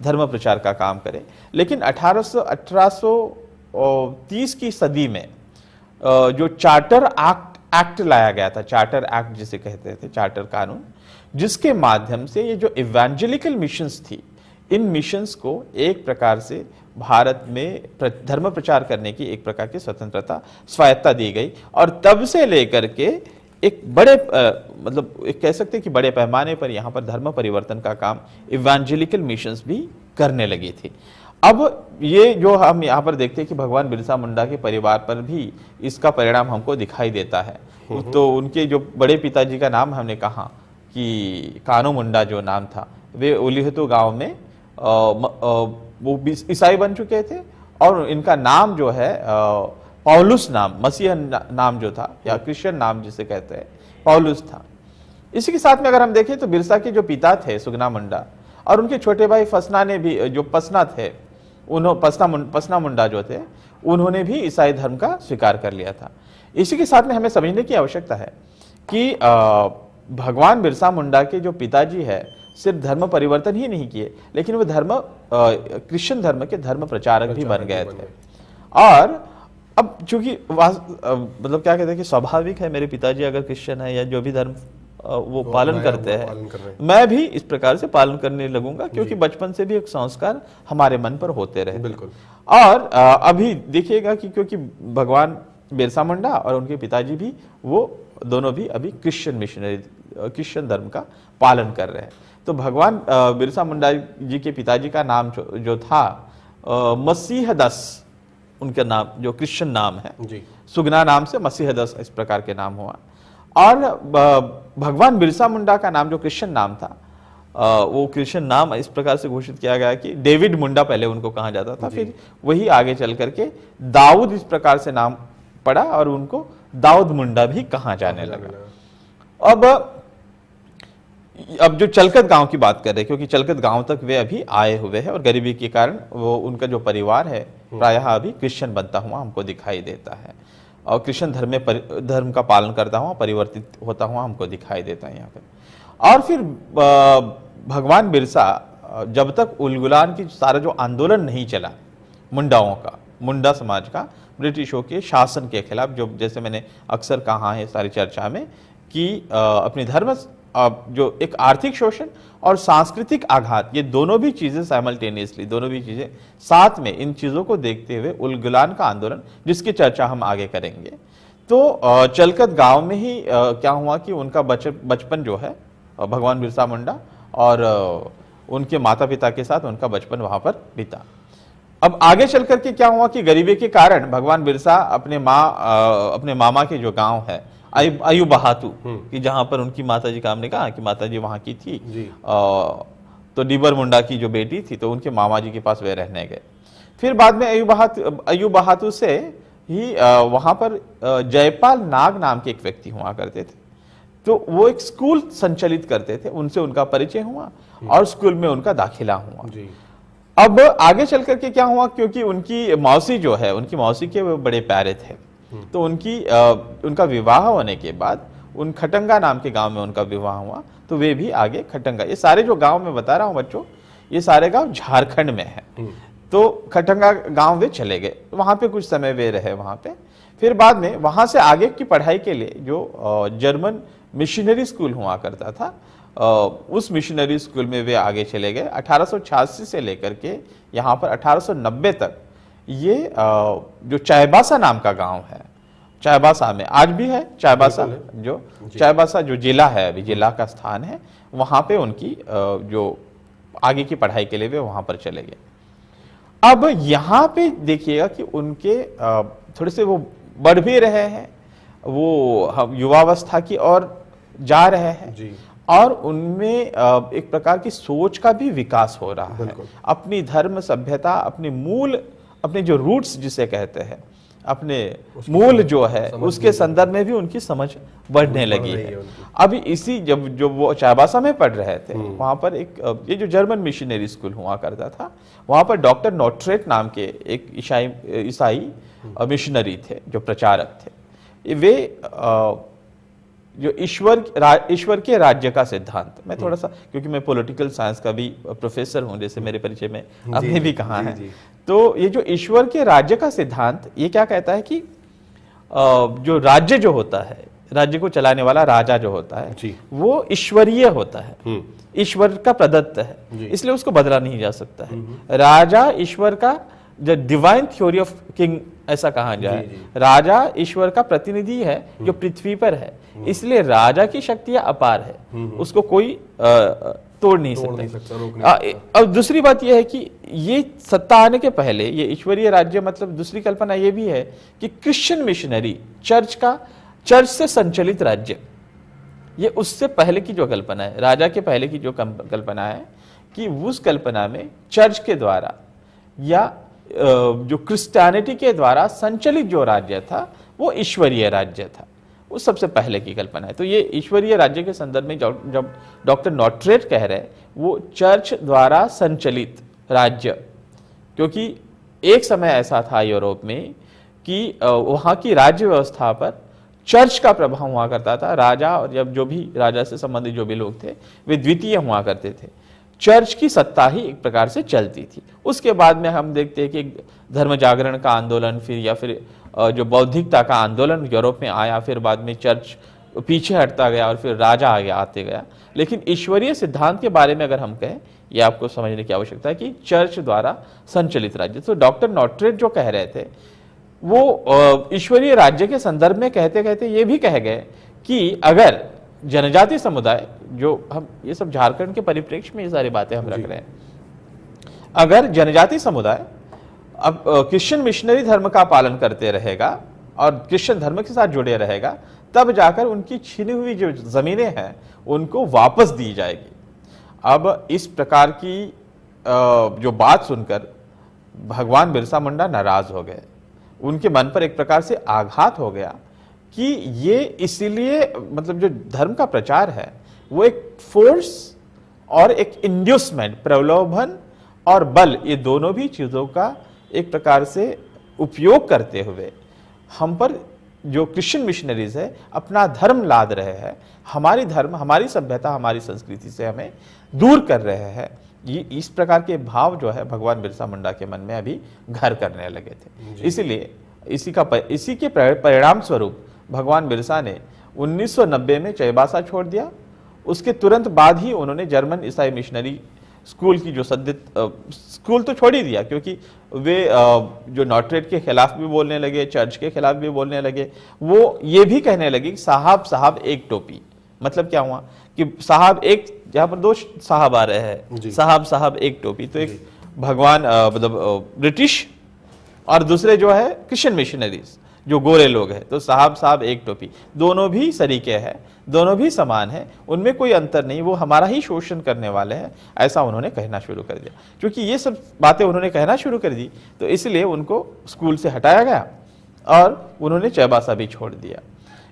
धर्म प्रचार का काम करें। लेकिन 1830 की सदी में जो चार्टर एक्ट लाया गया था, चार्टर एक्ट जिसे कहते थे, चार्टर कानून, जिसके माध्यम से ये जो इवेंजेलिकल मिशंस थी, इन मिशंस को एक प्रकार से भारत में धर्म प्रचार करने की एक प्रकार की स्वतंत्रता, स्वायत्ता दी गई। और तब से लेकर के एक बड़े मतलब एक कह सकते हैं कि बड़े पैमाने पर यहाँ पर धर्म परिवर्तन का काम इवेंजेलिकल मिशंस भी करने लगी थी। अब ये जो हम यहाँ पर देखते हैं कि भगवान बिरसा मुंडा के परिवार पर भी इसका परिणाम हमको दिखाई देता है। तो उनके जो बड़े पिताजी का नाम हमने कहा कि कानू मुंडा जो नाम था, वे उलीहातू गांव में वो ईसाई बन चुके थे और इनका नाम जो है पौलुस नाम, मसीह नाम जो था या क्रिश्चियन नाम जिसे कहते हैं, पौलुस था। इसी के साथ में अगर हम देखें तो बिरसा के जो पिता थे सुगना मुंडा और उनके छोटे भाई फसना ने भी, जो पसना थे, पसना मुंडा जो थे, उन्होंने भी ईसाई धर्म का स्वीकार कर लिया था। इसी के साथ में हमें समझने की आवश्यकता है कि भगवान बिरसा मुंडा के जो पिताजी है सिर्फ धर्म परिवर्तन ही नहीं किए, लेकिन वो क्रिश्चियन धर्म के धर्म प्रचारक भी बन गए थे। और अब चूंकि मतलब क्या कहते हैं कि स्वाभाविक है, मेरे पिताजी अगर क्रिश्चियन है या जो भी धर्म वो पालन करते हैं, मैं भी इस प्रकार से पालन करने लगूंगा, क्योंकि बचपन से भी एक संस्कार हमारे मन पर होते रहे। बिल्कुल। और अभी देखिएगा कि क्योंकि भगवान बिरसा मुंडा और उनके पिताजी भी, वो दोनों भी अभी क्रिश्चियन धर्म का पालन कर रहे हैं। तो भगवान बिरसा मुंडा जी के पिताजी का नाम जो था मसीह दास उनका नाम जो क्रिश्चियन नाम है, जी। सुगना नाम से मसीहदास इस प्रकार के नाम हुआ। और भगवान बिरसा मुंडा का नाम जो क्रिश्चियन नाम था, वो क्रिश्चियन नाम इस प्रकार से घोषित किया गया कि डेविड मुंडा पहले उनको कहा जाता था, फिर वही आगे चल करके दाऊद इस प्रकार से नाम पड़ा और उनको दाऊद मुंडा भी कहा जाने लगा। अब जो चलकत गांव की बात कर रहे हैं, क्योंकि चलकत गांव तक वे अभी आए हुए हैं और गरीबी के कारण वो उनका जो परिवार है प्रायः अभी क्रिश्चियन बनता हुआ हमको दिखाई देता है और क्रिश्चियन धर्म का पालन करता हुआ परिवर्तित होता हुआ हमको दिखाई देता है यहाँ पे। और फिर भगवान बिरसा जब तक उलगुलान की सारा जो आंदोलन नहीं चला मुंडाओं का, मुंडा समाज का ब्रिटिशों के शासन के खिलाफ, जो जैसे मैंने अक्सर कहा है सारी चर्चा में कि अपनी धर्म जो एक आर्थिक शोषण और सांस्कृतिक आघात, ये दोनों भी चीजें साइमल्टेनियसली, दोनों भी चीजें साथ में, इन चीजों को देखते हुए उलगुलान का आंदोलन, जिसकी चर्चा हम आगे करेंगे। तो चलकत गांव में ही क्या हुआ कि उनका बचपन जो है भगवान बिरसा मुंडा और उनके माता पिता के साथ उनका बचपन वहां पर बीता। अब आगे चल करके क्या हुआ कि गरीबी के कारण भगवान बिरसा अपने मामा के जो गांव है आयु बहातू कि जहां पर उनकी माताजी का, हमने कहा कि माताजी वहां की थी, तो डीबर मुंडा की जो बेटी थी, तो उनके मामा जी के पास वे रहने गए। फिर बाद में अयु बहातू से ही वहां पर जयपाल नाग नाम के एक व्यक्ति हुआ करते थे, तो वो एक स्कूल संचालित करते थे, उनसे उनका परिचय हुआ और स्कूल में उनका दाखिला हुआ। अब आगे चल करके क्या हुआ, क्योंकि उनकी मौसी जो है, उनकी मौसी के वो बड़े प्यारे थे, तो उनका विवाह होने के बाद उन खटंगा नाम के गांव में उनका विवाह हुआ, तो वे भी आगे खटंगा, ये सारे जो गांव में बता रहा हूं बच्चों, ये सारे गांव झारखंड में है। तो खटंगा गांव वे चले गए, वहां पे कुछ समय वे रहे वहां पे। फिर बाद में वहां से आगे की पढ़ाई के लिए जो जर्मन मिशनरी स्कूल हुआ करता था, उस मिशनरी स्कूल में वे आगे चले गए। 1886 से लेकर के यहाँ पर 1890 तक ये जो चाईबासा नाम का गांव है, चाईबासा में आज भी है चाईबासा जो जिला है, अभी जिला का स्थान है, वहां पे उनकी जो आगे की पढ़ाई के लिए वे वहां पर चले गए। अब यहाँ पे देखिएगा कि उनके थोड़े से वो बढ़ भी रहे हैं, वो युवावस्था की ओर जा रहे हैं और उनमें एक प्रकार की सोच का भी विकास हो रहा है। अपनी धर्म सभ्यता, अपने जो रूट्स जिसे कहते हैं, अपने मूल जो है, उसके संदर्भ में भी उनकी समझ बढ़ने लगी है। अभी इसी जब वो चाईबासा में पढ़ रहे थे, वहां पर एक ये जो जर्मन मिशनरी स्कूल हुआ करता था, वहां पर डॉक्टर नोट्रेट नाम के एक ईसाई मिशनरी थे, जो प्रचारक थे। वे जो ईश्वर के राज्य का सिद्धांत, मैं थोड़ा सा, क्योंकि मैं पॉलिटिकल साइंस का भी प्रोफेसर हूं, जैसे मेरे परिचय में आपने भी कहा है, तो ये जो ईश्वर के राज्य का सिद्धांत, ये क्या कहता है कि जो राज्य जो होता है, राज्य को चलाने वाला राजा जो होता है, वो ईश्वरीय होता है, ईश्वर का प्रदत्त है, इसलिए उसको बदला नहीं जा सकता है। राजा ईश्वर का, जो डिवाइन थ्योरी ऑफ किंग ऐसा कहा जाए, राजा ईश्वर का प्रतिनिधि है जो पृथ्वी पर है, इसलिए राजा की शक्तियां अपार है, उसको कोई तोड़ नहीं सकता। अब दूसरी बात यह है कि ये सत्ता आने के पहले ये ईश्वरीय राज्य, मतलब दूसरी कल्पना ये भी है कि क्रिश्चियन मिशनरी चर्च से संचालित राज्य, ये उससे पहले की जो कल्पना है, राजा के पहले की जो कल्पना है, कि उस कल्पना में चर्च के द्वारा या जो क्रिश्चियनिटी के द्वारा संचालित जो राज्य था, वो ईश्वरीय राज्य था, वो सबसे पहले की कल्पना है। तो ये ईश्वरीय राज्य के संदर्भ में जब डॉक्टर नोट्रेट कह रहे हैं, वो चर्च द्वारा संचालित राज्य, क्योंकि एक समय ऐसा था यूरोप में कि वहाँ की राज्य व्यवस्था पर चर्च का प्रभाव हुआ करता था। राजा और जब जो भी राजा से संबंधित जो भी लोग थे, वे द्वितीय हुआ करते थे, चर्च की सत्ता ही एक प्रकार से चलती थी। उसके बाद में हम देखते हैं कि धर्म जागरण का आंदोलन, फिर जो बौद्धिकता का आंदोलन यूरोप में आया, फिर बाद में चर्च पीछे हटता गया और फिर राजा आते गया। लेकिन ईश्वरीय सिद्धांत के बारे में अगर हम कहें, ये आपको समझने की आवश्यकता है कि चर्च द्वारा संचालित राज्य। तो डॉक्टर नोट्रेट जो कह रहे थे, वो ईश्वरीय राज्य के संदर्भ में कहते कहते ये भी कह गए कि अगर जनजाति समुदाय, जो हम ये सब झारखंड के परिप्रेक्ष्य में ये सारी बातें हम रख रहे हैं, अगर जनजाति समुदाय अब क्रिश्चियन मिशनरी धर्म का पालन करते रहेगा और क्रिश्चियन धर्म के साथ जुड़े रहेगा, तब जाकर उनकी छीनी हुई जो जमीनें हैं उनको वापस दी जाएगी। अब इस प्रकार की जो बात सुनकर भगवान बिरसा मुंडा नाराज हो गए। उनके मन पर एक प्रकार से आघात हो गया कि ये इसीलिए, मतलब जो धर्म का प्रचार है वो एक फोर्स और एक इंड्यूसमेंट, प्रलोभन और बल, ये दोनों भी चीजों का एक प्रकार से उपयोग करते हुए हम पर जो क्रिश्चियन मिशनरीज है अपना धर्म लाद रहे हैं, हमारी धर्म, हमारी सभ्यता, हमारी संस्कृति से हमें दूर कर रहे हैं। ये इस प्रकार के भाव जो है भगवान बिरसा मुंडा के मन में अभी घर करने लगे थे। इसलिए इसी के परिणाम स्वरूप भगवान बिरसा ने 1990 में चाईबासा छोड़ दिया। उसके तुरंत बाद ही उन्होंने जर्मन ईसाई मिशनरी स्कूल की जो स्कूल तो छोड़ ही दिया, क्योंकि वे जो नॉटरेट के खिलाफ भी बोलने लगे, चर्च के खिलाफ भी बोलने लगे। वो ये भी कहने लगे कि साहब साहब एक टोपी। मतलब क्या हुआ कि साहब एक, जहां पर दो साहब आ रहे हैं, साहब साहब एक टोपी, तो एक भगवान मतलब ब्रिटिश और दूसरे जो है क्रिश्चियन मिशनरीज जो गोरे लोग हैं, तो साहब साहब एक टोपी, दोनों भी सरीके हैं, दोनों भी समान है, उनमें कोई अंतर नहीं, वो हमारा ही शोषण करने वाले हैं, ऐसा उन्होंने कहना शुरू कर दिया। क्योंकि ये सब बातें उन्होंने कहना शुरू कर दी तो इसलिए उनको स्कूल से हटाया गया और उन्होंने चाईबासा भी छोड़ दिया।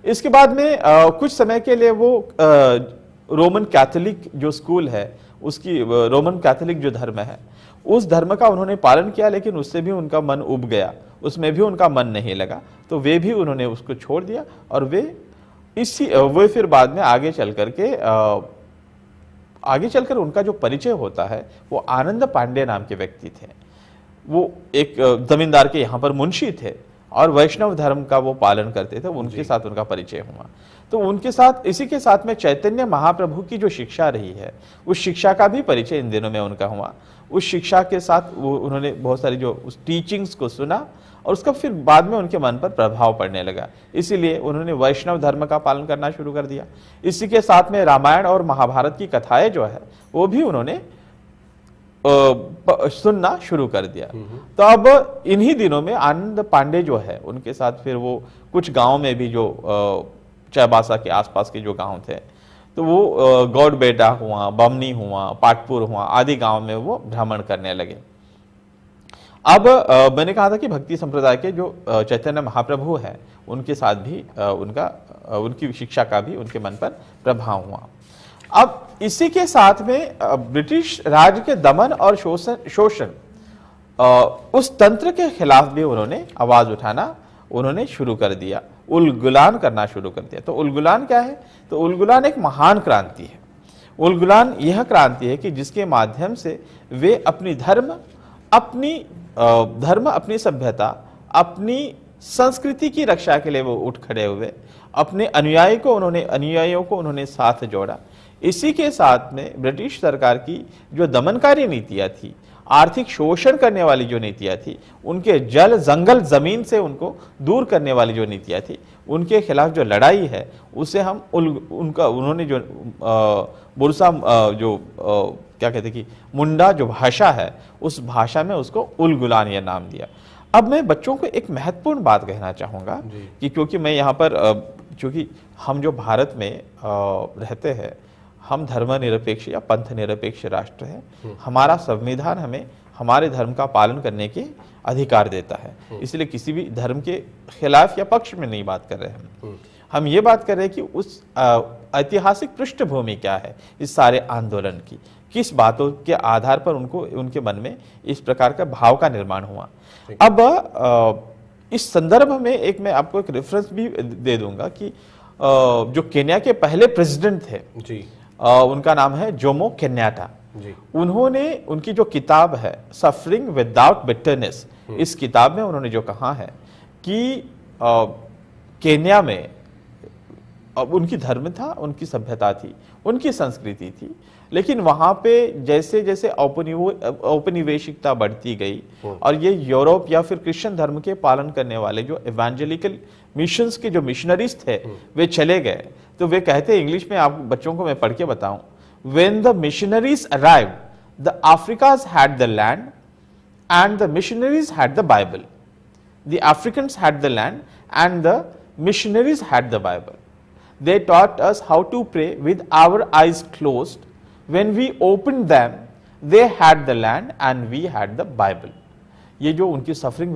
इसके बाद में कुछ समय के लिए वो रोमन कैथोलिक जो स्कूल है, उसकी रोमन कैथोलिक जो धर्म है उस धर्म का उन्होंने पालन किया, लेकिन उससे भी उनका मन उब गया, उसमें भी उनका मन नहीं लगा, तो वे भी उन्होंने उसको छोड़ दिया। और वे फिर बाद में आगे चलकर उनका जो परिचय होता है वो आनंद पांडे नाम के व्यक्ति थे। वो एक जमींदार के यहाँ पर मुंशी थे और वैष्णव धर्म का वो पालन करते थे। उनके साथ उनका परिचय हुआ, तो उनके साथ, इसी के साथ में चैतन्य महाप्रभु की जो शिक्षा रही है उस शिक्षा का भी परिचय इन दिनों में उनका हुआ। उस शिक्षा के साथ उन्होंने बहुत सारी जो उस टीचिंग्स को सुना और उसका फिर बाद में उनके मन पर प्रभाव पड़ने लगा, इसीलिए उन्होंने वैष्णव धर्म का पालन करना शुरू कर दिया। इसी के साथ में रामायण और महाभारत की कथाएं जो है वो भी उन्होंने सुनना शुरू कर दिया। तो अब इन्हीं दिनों में आनंद पांडे जो है उनके साथ फिर वो कुछ गांव में भी, जो चाईबासा के आसपास के जो गांव थे, तो वो गौड़बेटा हुआ, बमनी हुआ, पाटपुर हुआ आदि गांव में वो भ्रमण करने लगे। अब मैंने कहा था कि भक्ति संप्रदाय के जो चैतन्य महाप्रभु है उनके साथ भी उनकी शिक्षा का भी उनके मन पर प्रभाव हुआ। अब इसी के साथ में ब्रिटिश राज के दमन और शोषण उस तंत्र के खिलाफ भी उन्होंने आवाज उठाना उन्होंने शुरू कर दिया, उलगुलान करना शुरू कर दिया। तो उलगुलान क्या है? तो उलगुलान एक महान क्रांति है। उलगुलान यह क्रांति है कि जिसके माध्यम से वे अपनी धर्म, अपनी सभ्यता, अपनी संस्कृति की रक्षा के लिए वो उठ खड़े हुए, अपने अनुयायियों को उन्होंने साथ जोड़ा। इसी के साथ में ब्रिटिश सरकार की जो दमनकारी नीतियां थी, आर्थिक शोषण करने वाली जो नीतियां थी, उनके जल जंगल जमीन से उनको दूर करने वाली जो नीतियां थी, उनके खिलाफ जो लड़ाई है उसे हम उन्होंने जो बुरसा क्या कहते कि मुंडा जो भाषा है उस भाषा में उसको उलगुलान यह नाम दिया। अब मैं बच्चों को एक महत्वपूर्ण बात कहना चाहूँगा कि क्योंकि मैं यहाँ पर चूँकि हम जो भारत में रहते हैं, हम धर्मनिरपेक्ष या पंथ निरपेक्ष राष्ट्र है। हमारा संविधान हमें हमारे धर्म का पालन करने के अधिकार देता है, इसलिए किसी भी धर्म के खिलाफ या पक्ष में नहीं बात कर रहे हैं। हम ये बात कर रहे हैं कि उस ऐतिहासिक पृष्ठभूमि क्या है इस सारे आंदोलन की, किस बातों के आधार पर उनके मन में इस प्रकार का भाव का निर्माण हुआ। अब इस संदर्भ में एक मैं आपको एक रेफरेंस भी दे दूंगा कि जो केन्या के पहले प्रेसिडेंट थे जी, उनका नाम है जोमो केन्याटा। उन्होंने, उनकी जो किताब है सफरिंग विदाउट बिटरनेस, इस किताब में उन्होंने जो कहा है कि केन्या में उनकी धर्म था, उनकी सभ्यता थी, उनकी संस्कृति थी, लेकिन वहां पे जैसे जैसे औपनिवेशिकता बढ़ती गई और ये यूरोप या फिर क्रिश्चियन धर्म के पालन करने वाले जो इवेंजेलिकल मिशंस के जो मिशनरीज थे वे चले गए, तो वे कहते हैं, इंग्लिश में आप बच्चों को मैं पढ़ के बताऊं, when the missionaries arrived the Africas had the land and the missionaries had the Bible. The Africans had the land and the missionaries had the Bible. They taught us how to pray with our eyes closed. When we opened them, they had the land and we had the Bible. ये जो उनकी सफरिंग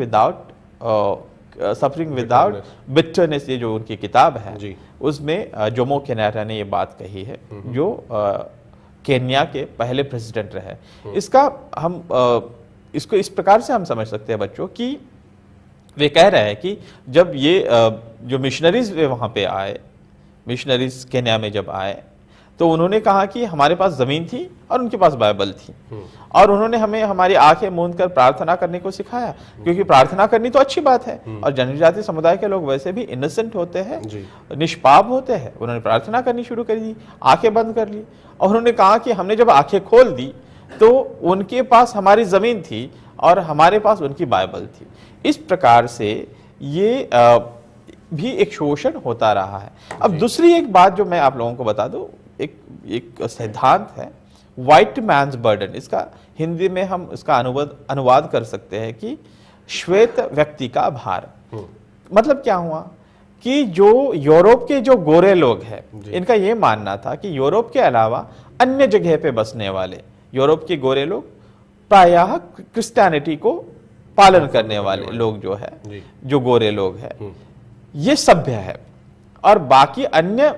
विदाउट बिटरनेस, ये जो उनकी किताब है जी, उसमें जोमो केन्याटा ने ये बात कही है, जो केन्या के पहले प्रेसिडेंट रहे। इसका हम इसको इस प्रकार से हम समझ सकते हैं बच्चों कि वे कह रहे हैं कि जब ये जो मिशनरीज वे वहां पे आए, मिशनरीज केन्या में जब आए, तो उन्होंने कहा कि हमारे पास जमीन थी और उनके पास बाइबल थी, और उन्होंने हमें हमारी आंखें मूंद कर प्रार्थना करने को सिखाया, क्योंकि प्रार्थना करनी तो अच्छी बात है और जनजातीय समुदाय के लोग वैसे भी इनोसेंट होते हैं, निष्पाप होते हैं। उन्होंने प्रार्थना करनी शुरू कर दी, आंखें बंद कर ली, और उन्होंने कहा कि हमने जब आंखें खोल दी तो उनके पास हमारी जमीन थी और हमारे पास उनकी बाइबल थी। इस प्रकार से ये भी एक शोषण होता रहा है। अब दूसरी एक बात जो मैं आप लोगों को बता दूं, एक सिद्धांत है व्हाइट मैन्स बर्डन। इसका हिंदी में हम इसका अनुवाद कर सकते हैं कि श्वेत व्यक्ति का भार। मतलब क्या हुआ कि जो यूरोप के जो गोरे लोग हैं, इनका ये मानना था कि यूरोप के अलावा अन्य जगह पे बसने वाले यूरोप के गोरे लोग, प्रायः क्रिश्चियनिटी को पालन करने वाले लोग जो है, जो गोरे लोग हैं, ये सभ्य है, और बाकी अन्य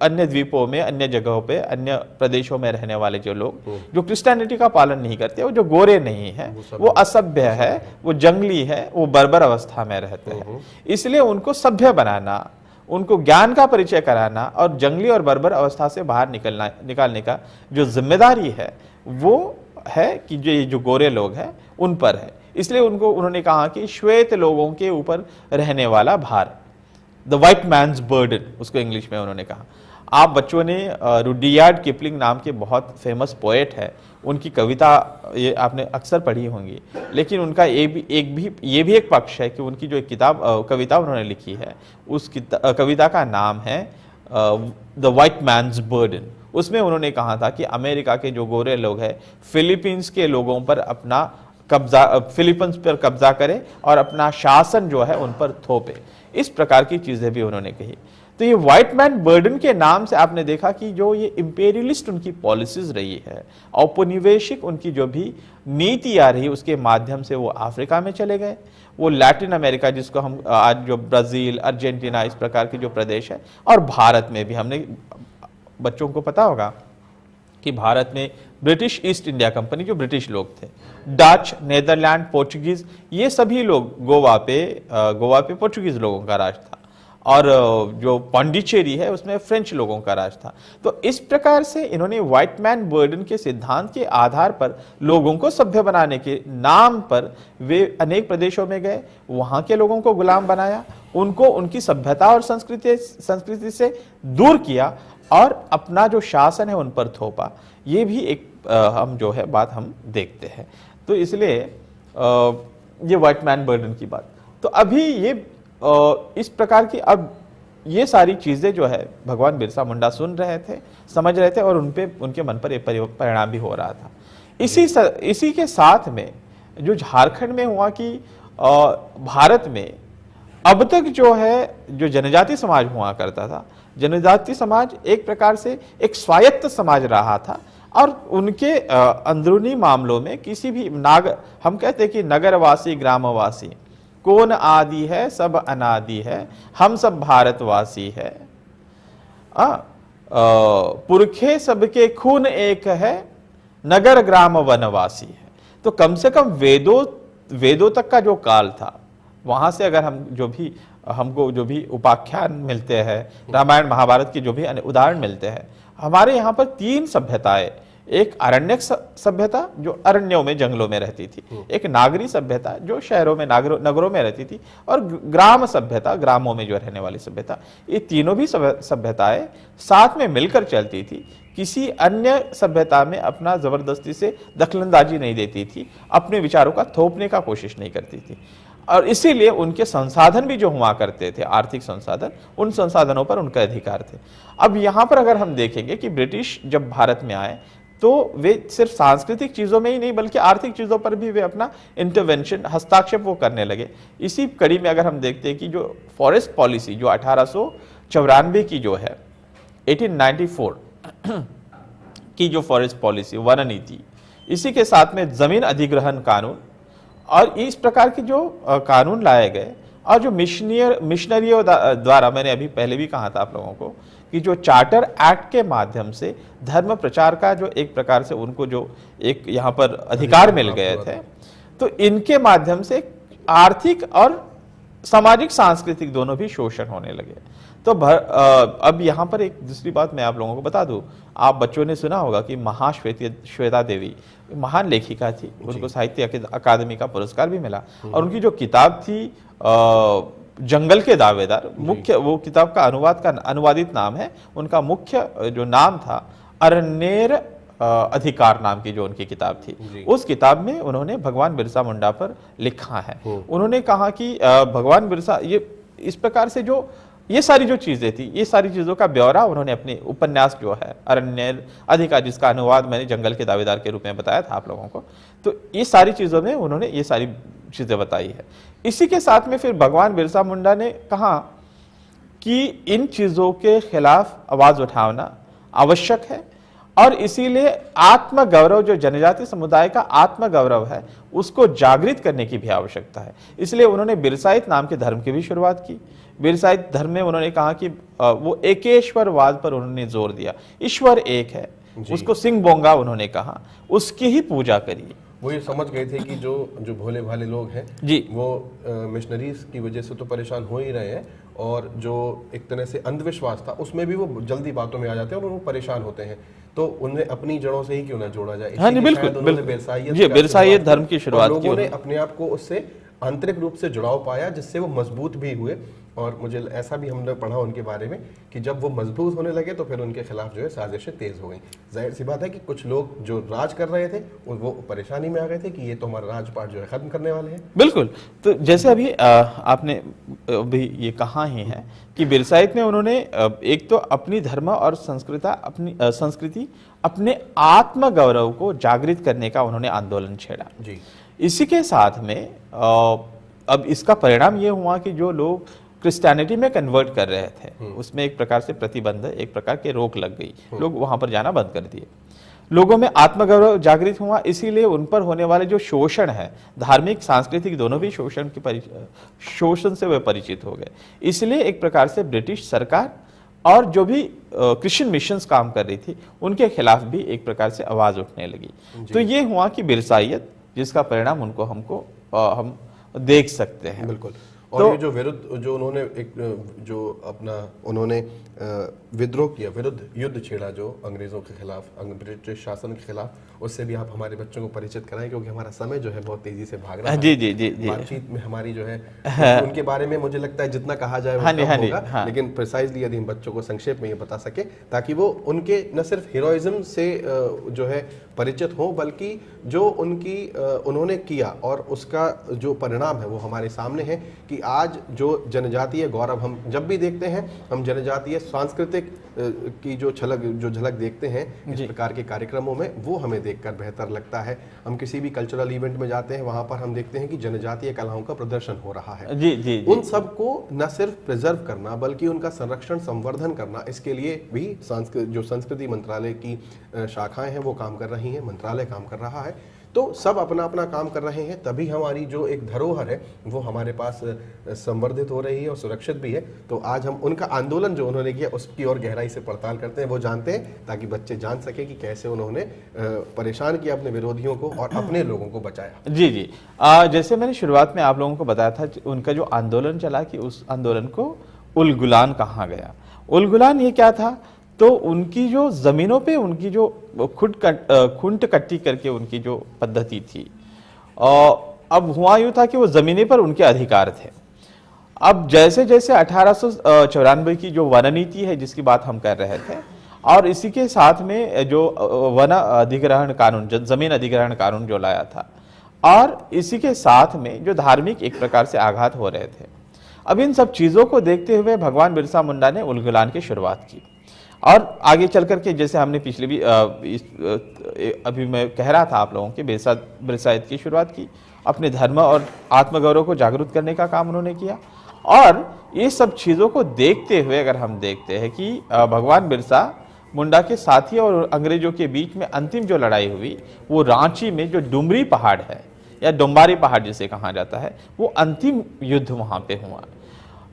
द्वीपों में, अन्य जगहों पे, अन्य प्रदेशों में रहने वाले जो लोग जो क्रिश्चियनिटी का पालन नहीं करते, वो जो गोरे नहीं है, वो असभ्य है, वो जंगली है, वो बर्बर अवस्था में रहते हैं। इसलिए उनको सभ्य बनाना, उनको ज्ञान का परिचय कराना और जंगली और बर्बर अवस्था से बाहर निकालने का जो जिम्मेदारी है वो है कि जो गोरे लोग हैं उन पर है। इसलिए उन्होंने कहा कि श्वेत लोगों के ऊपर रहने वाला भार, द व्हाइट मैन्स बर्डन, उसको इंग्लिश में उन्होंने कहा। आप बच्चों ने रुडियार्ड किपलिंग नाम के बहुत फेमस पोएट है, उनकी कविता ये आपने अक्सर पढ़ी होंगी, लेकिन उनका ये भी एक पक्ष है कि उनकी जो कविता उन्होंने लिखी है, उस कविता का नाम है द व्हाइट मैन्स बर्डन। उसमें उन्होंने कहा था कि अमेरिका के जो गोरे लोग हैं फिलीपींस के लोगों पर फिलीपींस पर कब्जा करे और अपना शासन जो है उन पर थोपे। इस प्रकार की चीजें भी उन्होंने कही। तो ये व्हाइट मैन बर्डन के नाम से आपने देखा कि जो ये इंपेरियलिस्ट उनकी पॉलिसीज रही है, औपनिवेशिक उनकी जो भी नीति आ रही, उसके माध्यम से वो अफ्रीका में चले गए, वो लैटिन अमेरिका, जिसको हम आज जो ब्राजील, अर्जेंटीना, इस प्रकार के जो प्रदेश है, और भारत में भी हमने, बच्चों को पता होगा कि भारत में ब्रिटिश ईस्ट इंडिया कंपनी, जो ब्रिटिश लोग थे, डच, नेदरलैंड, पोर्चुगीज, ये सभी लोग गोवा पे पोर्चुगीज लोगों का राज था, और जो पांडिचेरी है उसमें फ्रेंच लोगों का राज था। तो इस प्रकार से इन्होंने व्हाइट मैन बर्डन के सिद्धांत के आधार पर लोगों को सभ्य बनाने के नाम पर वे अनेक प्रदेशों में गए, वहां के लोगों को गुलाम बनाया, उनको उनकी सभ्यता और संस्कृति से दूर किया और अपना जो शासन है उन पर थोपा। ये भी एक हम जो है बात हम देखते हैं। तो इसलिए ये व्हाइट मैन बर्डन की बात। तो अभी ये इस प्रकार की, अब ये सारी चीजें जो है भगवान बिरसा मुंडा सुन रहे थे, समझ रहे थे, और उनके मन पर एक परिणाम भी हो रहा था। इसी के साथ में जो झारखंड में हुआ कि भारत में अब तक जो है जो जनजातीय समाज हुआ करता था, जनजातीय समाज एक प्रकार से एक स्वायत्त समाज रहा था, और उनके अंदरूनी मामलों में किसी भी हम कहते हैं कि नगरवासी ग्रामवासी कौन आदि है, सब अनादि है, हम सब भारतवासी है, पुरखे सबके खून एक है, नगर ग्राम वनवासी है। तो कम से कम वेदों तक का जो काल था, वहां से अगर हमको जो भी उपाख्यान मिलते हैं, रामायण महाभारत की जो भी उदाहरण मिलते हैं, हमारे यहाँ पर 3 सभ्यताएं, एक अरण्यक सभ्यता जो अरण्यों में, जंगलों में रहती थी, एक नागरी सभ्यता जो शहरों में, नगरों में रहती थी, और ग्राम सभ्यता, ग्रामों में जो रहने वाली सभ्यता। ये तीनों भी सभ्यताएं साथ में मिलकर चलती थी, किसी अन्य सभ्यता में अपना जबरदस्ती से दखलंदाजी नहीं देती थी, अपने विचारों का थोपने का कोशिश नहीं करती थी, और इसीलिए उनके संसाधन भी जो हुआ करते थे, आर्थिक संसाधन, उन संसाधनों पर उनका अधिकार थे। अब यहाँ पर अगर हम देखेंगे कि ब्रिटिश जब भारत में आए तो वे सिर्फ सांस्कृतिक चीजों में ही नहीं बल्कि आर्थिक चीजों पर भी वे अपना इंटरवेंशन, हस्तक्षेप वो करने लगे। इसी कड़ी में अगर हम देखते हैं कि जो फॉरेस्ट पॉलिसी जो 1894 की जो है, 1894 की जो फॉरेस्ट पॉलिसी, वन नीति, इसी के साथ में जमीन अधिग्रहण कानून और इस प्रकार के जो कानून लाए गए, और जो मिशनरियों द्वारा, मैंने अभी पहले भी कहा था आप लोगों को कि जो चार्टर एक्ट के माध्यम से धर्म प्रचार का जो एक प्रकार से उनको जो एक यहाँ पर अधिकार मिल गए थे, तो इनके माध्यम से आर्थिक और सामाजिक सांस्कृतिक दोनों भी शोषण होने लगे। तो अब यहाँ पर एक दूसरी बात मैं आप लोगों को बता दूं, आप बच्चों ने सुना होगा कि महाश्वेता देवी महान लेखिका थी, उनको साहित्य अकादमी का पुरस्कार भी मिला, और उनकी जो किताब थी जंगल के दावेदार, मुख्य वो किताब का अनुवादित नाम है, उनका मुख्य जो नाम था अरण्येर अधिकार नाम की जो उनकी किताब थी। उस किताब में उन्होंने भगवान बिरसा मुंडा पर लिखा है। उन्होंने कहा कि भगवान बिरसा, ये इस प्रकार से जो ये सारी जो चीजें थी, ये सारी चीजों का ब्यौरा उन्होंने अपने उपन्यास जो है अरण्येर अधिकार, जिसका अनुवाद मैंने जंगल के दावेदार के रूप में बताया था आप लोगों को, तो ये सारी चीजों में उन्होंने ये सारी चीजें बताई है। इसी के साथ में फिर भगवान बिरसा मुंडा ने कहा कि इन चीजों के खिलाफ आवाज उठाना आवश्यक है, और इसीलिए आत्मगौरव, जो जनजाति समुदाय का आत्मगौरव है, उसको जागृत करने की भी आवश्यकता है। इसलिए उन्होंने बिरसाइत नाम के धर्म की भी शुरुआत की। बिरसाइत धर्म में उन्होंने कहा कि वो एकेश्वरवाद पर उन्होंने जोर दिया, ईश्वर एक है, उसको सिंह बोंगा उन्होंने कहा, उसकी ही पूजा करिए। वो ये समझ गए थे कि जो भोले भाले लोग हैं जी, वो मिशनरीज की वजह से तो परेशान हो ही रहे हैं, और जो एक तरह से अंधविश्वास था उसमें भी वो जल्दी बातों में आ जाते हैं और वो परेशान होते हैं। तो उन्हें अपनी जड़ों से ही क्यों ना जोड़ा जाए। हाँ, बिल्कुल, बिरसाइत धर्म की शुरुआत की। लोगों ने अपने आप को उससे आंतरिक रूप से जुड़ाव पाया, जिससे वो मजबूत भी हुए। और मुझे ऐसा भी हमने पढ़ा उनके बारे में कि जब वो मजबूत होने लगे तो फिर उनके खिलाफ जो है साजिशें तेज हो गई। जाहिर सी बात है कि कुछ लोग जो राज कर रहे थे वो परेशानी में आ गए थे कि ये तो हमारा राजपाट जो है खत्म करने वाले हैं। बिल्कुल। तो जैसे अभी आपने अभी ये कहा ही है कि बिरसाइत ने उन्होंने एक तो अपनी धर्म और संस्कृति, अपने आत्मगौरव को जागृत करने का उन्होंने आंदोलन छेड़ा जी। इसी के साथ में अब इसका परिणाम ये हुआ कि जो लोग क्रिश्चियनिटी में कन्वर्ट कर रहे थे, उसमें एक प्रकार से प्रतिबंध, एक प्रकार के रोक लग गई, लोग वहां पर जाना बंद कर दिए। लोगों में आत्मगौरव जागृत हुआ, इसीलिए उन पर होने वाले जो शोषण है, धार्मिक सांस्कृतिक दोनों भी शोषण से वे परिचित हो गए। इसलिए एक प्रकार से ब्रिटिश सरकार और जो भी क्रिश्चियन मिशंस काम कर रही थी, उनके खिलाफ भी एक प्रकार से आवाज उठने लगी। तो ये हुआ कि बिरसाइत, जिसका परिणाम हम देख सकते हैं। बिल्कुल। और तो, ये जो विरुद्ध, जो उन्होंने एक जो अपना उन्होंने विद्रोह किया, विरुद्ध युद्ध छेड़ा जो अंग्रेजों के खिलाफ, ब्रिटिश शासन के खिलाफ, उससे भी आप हमारे बच्चों को परिचित कराएं, क्योंकि हमारा समय जो है बहुत तेजी से भाग रहा है। जी जी जी जी। बातचीत में हमारी जो है उनके बारे में मुझे लगता है जितना कहा जाए वो कम होगा, लेकिन प्रिसाइजली यदि हम बच्चों को संक्षेप में ये बता सके, ताकि वो उनके न सिर्फ हीरोइज्म से जो है परिचित हो, बल्कि जो उन्होंने किया और उसका जो परिणाम है वो हमारे सामने है कि आज जो जनजातीय गौरव हम जब भी देखते हैं, हम जनजातीय सांस्कृतिक की जो झलक देखते हैं इस प्रकार के कार्यक्रमों में, वो हमें देखकर बेहतर लगता है। हम किसी भी कल्चरल इवेंट में जाते हैं, वहां पर हम देखते हैं कि जनजातीय कलाओं का प्रदर्शन हो रहा है। जी, जी, उन सबको न सिर्फ प्रिजर्व करना बल्कि उनका संरक्षण, संवर्धन करना, इसके लिए भी जो संस्कृति मंत्रालय की शाखाएं हैं वो काम कर रही हैं, मंत्रालय काम कर रहा है। तो सब अपना अपना काम कर रहे हैं, तभी हमारी जो एक धरोहर है वो हमारे पास संवर्धित हो रही है और सुरक्षित भी है। तो आज हम उनका आंदोलन जो उन्होंने किया उसकी और गहराई से पड़ताल करते हैं, वो जानते हैं, ताकि बच्चे जान सके कि कैसे उन्होंने परेशान किया अपने विरोधियों को और अपने लोगों को बचाया। जी जी। जैसे मैंने शुरुआत में आप लोगों को बताया था, उनका जो आंदोलन चला कि उस आंदोलन को उलगुलान कहा गया। उलगुलान ये क्या था? तो उनकी जो जमीनों पे उनकी जो खुंट कट्टी करके उनकी जो पद्धति थी, अब हुआ यूं था कि वो जमीनें पर उनके अधिकार थे। अब जैसे जैसे 1894 की जो वन नीति है जिसकी बात हम कर रहे थे, और इसी के साथ में जो वन अधिग्रहण कानून, जमीन अधिग्रहण कानून जो लाया था, और इसी के साथ में जो धार्मिक एक प्रकार से आघात हो रहे थे, अब इन सब चीजों को देखते हुए भगवान बिरसा मुंडा ने उलगुलान की शुरुआत की। और आगे चल करके जैसे हमने पिछले भी अभी मैं कह रहा था आप लोगों के बिरसाइत की शुरुआत की, अपने धर्म और आत्मगौरव को जागरूक करने का काम उन्होंने किया। और ये सब चीज़ों को देखते हुए अगर हम देखते हैं कि भगवान बिरसा मुंडा के साथी और अंग्रेजों के बीच में अंतिम जो लड़ाई हुई वो रांची में जो डुमरी पहाड़ है या डुम्बारी पहाड़ जिसे कहा जाता है, वो अंतिम युद्ध वहां पे हुआ।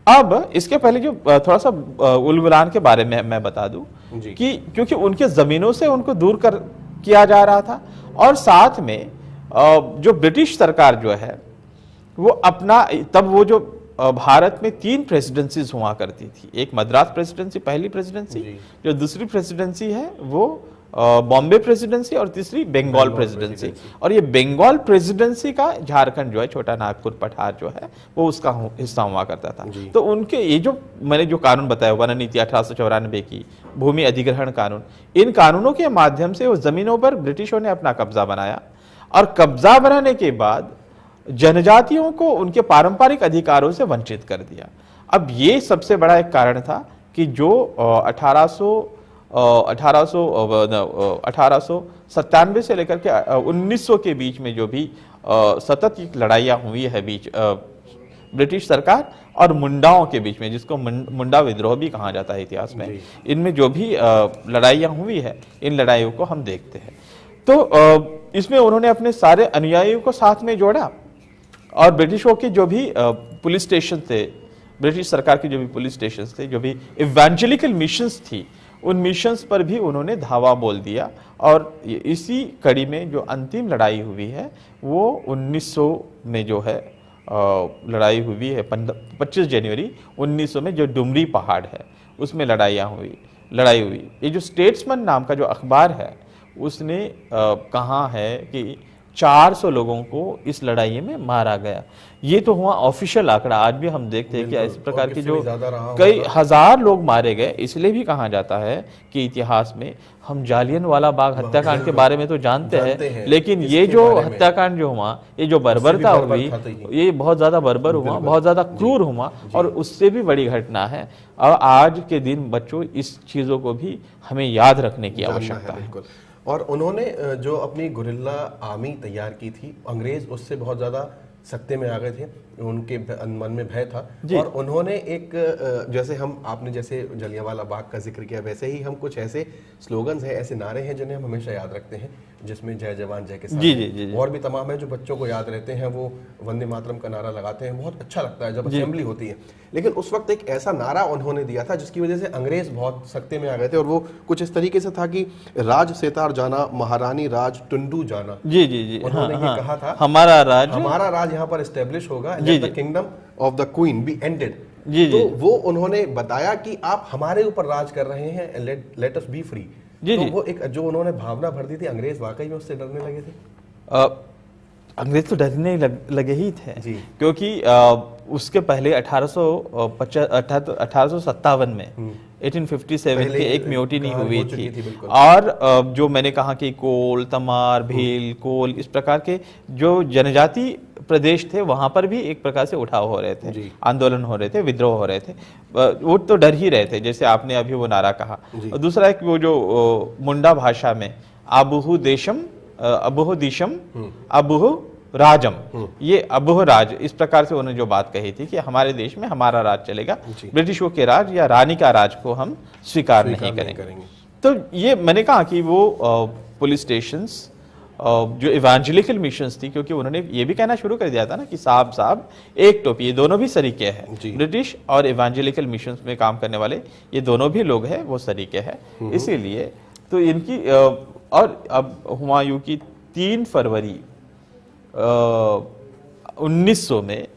अब इसके पहले जो थोड़ा सा उलगुलान के बारे में मैं बता दूं कि क्योंकि उनके जमीनों से उनको दूर कर किया जा रहा था, और साथ में जो ब्रिटिश सरकार जो है वो अपना, तब वो जो भारत में 3 प्रेसिडेंसीज हुआ करती थी, एक मद्रास प्रेसिडेंसी पहली प्रेसिडेंसी, जो दूसरी प्रेसिडेंसी है वो बॉम्बे प्रेसिडेंसी, और तीसरी बंगाल प्रेसिडेंसी। और ये बंगाल प्रेसिडेंसी का झारखंड जो है, छोटा नागपुर पठार जो है, वो उसका हिस्सा हुआ करता था। तो उनके ये जो मैंने जो कानून बताया, वन नीति 1894 की, भूमि अधिग्रहण कानून, इन कानूनों के माध्यम से उस जमीनों पर ब्रिटिशों ने अपना कब्जा बनाया, और कब्जा बनाने के बाद जनजातियों को उनके पारंपरिक अधिकारों से वंचित कर दिया। अब ये सबसे बड़ा एक कारण था कि जो 1897 से लेकर के 1900 के बीच में जो भी सतत लड़ाइयाँ हुई है बीच ब्रिटिश सरकार और मुंडाओं के बीच में, जिसको मुंडा विद्रोह भी कहा जाता है इतिहास में, इनमें जो भी लड़ाइयाँ हुई है, इन लड़ाइयों को हम देखते हैं। तो इसमें उन्होंने अपने सारे अनुयायियों को साथ में जोड़ा, और ब्रिटिशों के जो भी पुलिस स्टेशन थे, ब्रिटिश सरकार के जो भी पुलिस स्टेशन थे, जो भी इवेंजेलिकल मिशंस थी, उन मिशंस पर भी उन्होंने धावा बोल दिया। और इसी कड़ी में जो अंतिम लड़ाई हुई है वो 1900 में जो है लड़ाई हुई है, 25 जनवरी 1900 में, जो डुमरी पहाड़ है उसमें लड़ाई हुई। ये जो स्टेट्समैन नाम का जो अखबार है उसने कहा है कि 400 लोगों को इस लड़ाई में मारा गया। ये तो हुआ ऑफिशियल आंकड़ा। आज भी हम देखते हैं कि इस प्रकार के जो कई हजार लोग मारे गए। इसलिए भी कहा जाता है कि इतिहास में हम जालियनवाला बाग हत्याकांड के बारे में तो जानते हैं, लेकिन ये जो हत्याकांड जो हुआ, ये जो बर्बरता हुई, ये बहुत ज्यादा बर्बर हुआ, बहुत ज्यादा क्रूर हुआ, और उससे भी बड़ी घटना है। और आज के दिन बच्चों इस चीजों को भी हमें याद रखने की आवश्यकता है। और उन्होंने जो अपनी गुरिल्ला आर्मी तैयार की थी, अंग्रेज उससे बहुत ज़्यादा सत्ते में आ गए थे, उनके मन में भय था। और उन्होंने एक, जैसे हम आपने जैसे जलियांवाला बाग का जिक्र किया, वैसे ही हम कुछ ऐसे स्लोगन्स हैं, ऐसे नारे हैं जिन्हें हम हमेशा याद रखते हैं, जिसमें जय जवान जय किसान और भी तमाम है जो बच्चों को याद रहते हैं। वो वंदे मातरम का नारा लगाते हैं, बहुत अच्छा लगता है जब असेंबली होती है। लेकिन उस वक्त एक ऐसा नारा उन्होंने दिया था जिसकी वजह से अंग्रेज बहुत सख्ते में आ गए थे, और वो कुछ इस तरीके से था कि राज सेतार जाना, महारानी राज टुंडू जाना। उन्होंने ये कहा था, हमारा राज यहाँ पर एस्टेब्लिश होगा, the kingdom of the queen B ended. तो वो उन्होंने बताया कि आप हमारे ऊपर राज कर रहे हैं, लेट अस बी फ्री। तो वो एक जो उन्होंने भावना भर दी थी, अंग्रेज वाकई में उससे डरने लगे थे। अंग्रेज तो डरने लगे ही थे, क्योंकि उसके पहले 1857 में 1857 की एक म्यूटिनी हुई थी। और जो मैंने कहा कि कोल, तमार, भील, कोल, इस प्रकार के जो जनजाति प्रदेश थे वहां पर भी एक प्रकार से उठाव हो रहे थे, आंदोलन हो रहे थे, विद्रोह हो रहे थे। वो तो डर ही रहे थे, जैसे आपने अभी वो नारा कहा। और दूसरा एक वो जो मुंडा भाषा में अबुहु देशम, अबुहु दिशम, अबुहु राजम, ये अबुह राज, इस प्रकार से उन्होंने जो बात कही थी कि हमारे देश में हमारा राज चलेगा, ब्रिटिशों के राज या रानी का राज को हम स्वीकार नहीं करेंगे। तो ये मैंने कहा कि वो पुलिस स्टेशंस जो इवेंजेलिकल मिशंस थी, क्योंकि उन्होंने ये भी कहना शुरू कर दिया था ना कि साहब एक टोपी, ये दोनों भी सरीके हैं, ब्रिटिश और इवेंजेलिकल मिशंस में काम करने वाले ये दोनों भी लोग हैं, वो सरीके हैं। इसीलिए तो इनकी और अब हुमायूं की 3 फरवरी 1900 में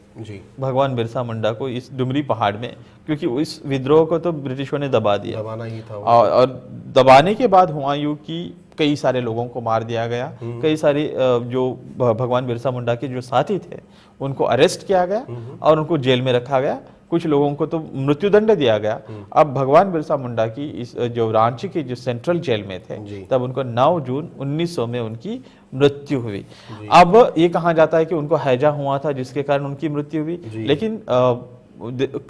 भगवान बिरसा मुंडा को इस डुमरी पहाड़ में, क्योंकि इस विद्रोह को तो ब्रिटिशों ने दबा दिया, दबाना ही था और दबाने के बाद हुमायूं की कई सारे लोगों को मार दिया गया। कई सारे जो भगवान बिरसा मुंडा के जो साथी थे उनको अरेस्ट किया गया और उनको जेल में रखा गया। कुछ लोगों को तो मृत्युदंड दिया गया। अब भगवान बिरसा मुंडा की इस जो रांची की जो सेंट्रल जेल में थे, तब उनको 9 जून 1900 में उनकी मृत्यु हुई। अब ये कहा जाता है कि उनको हैजा हुआ था जिसके कारण उनकी मृत्यु हुई, लेकिन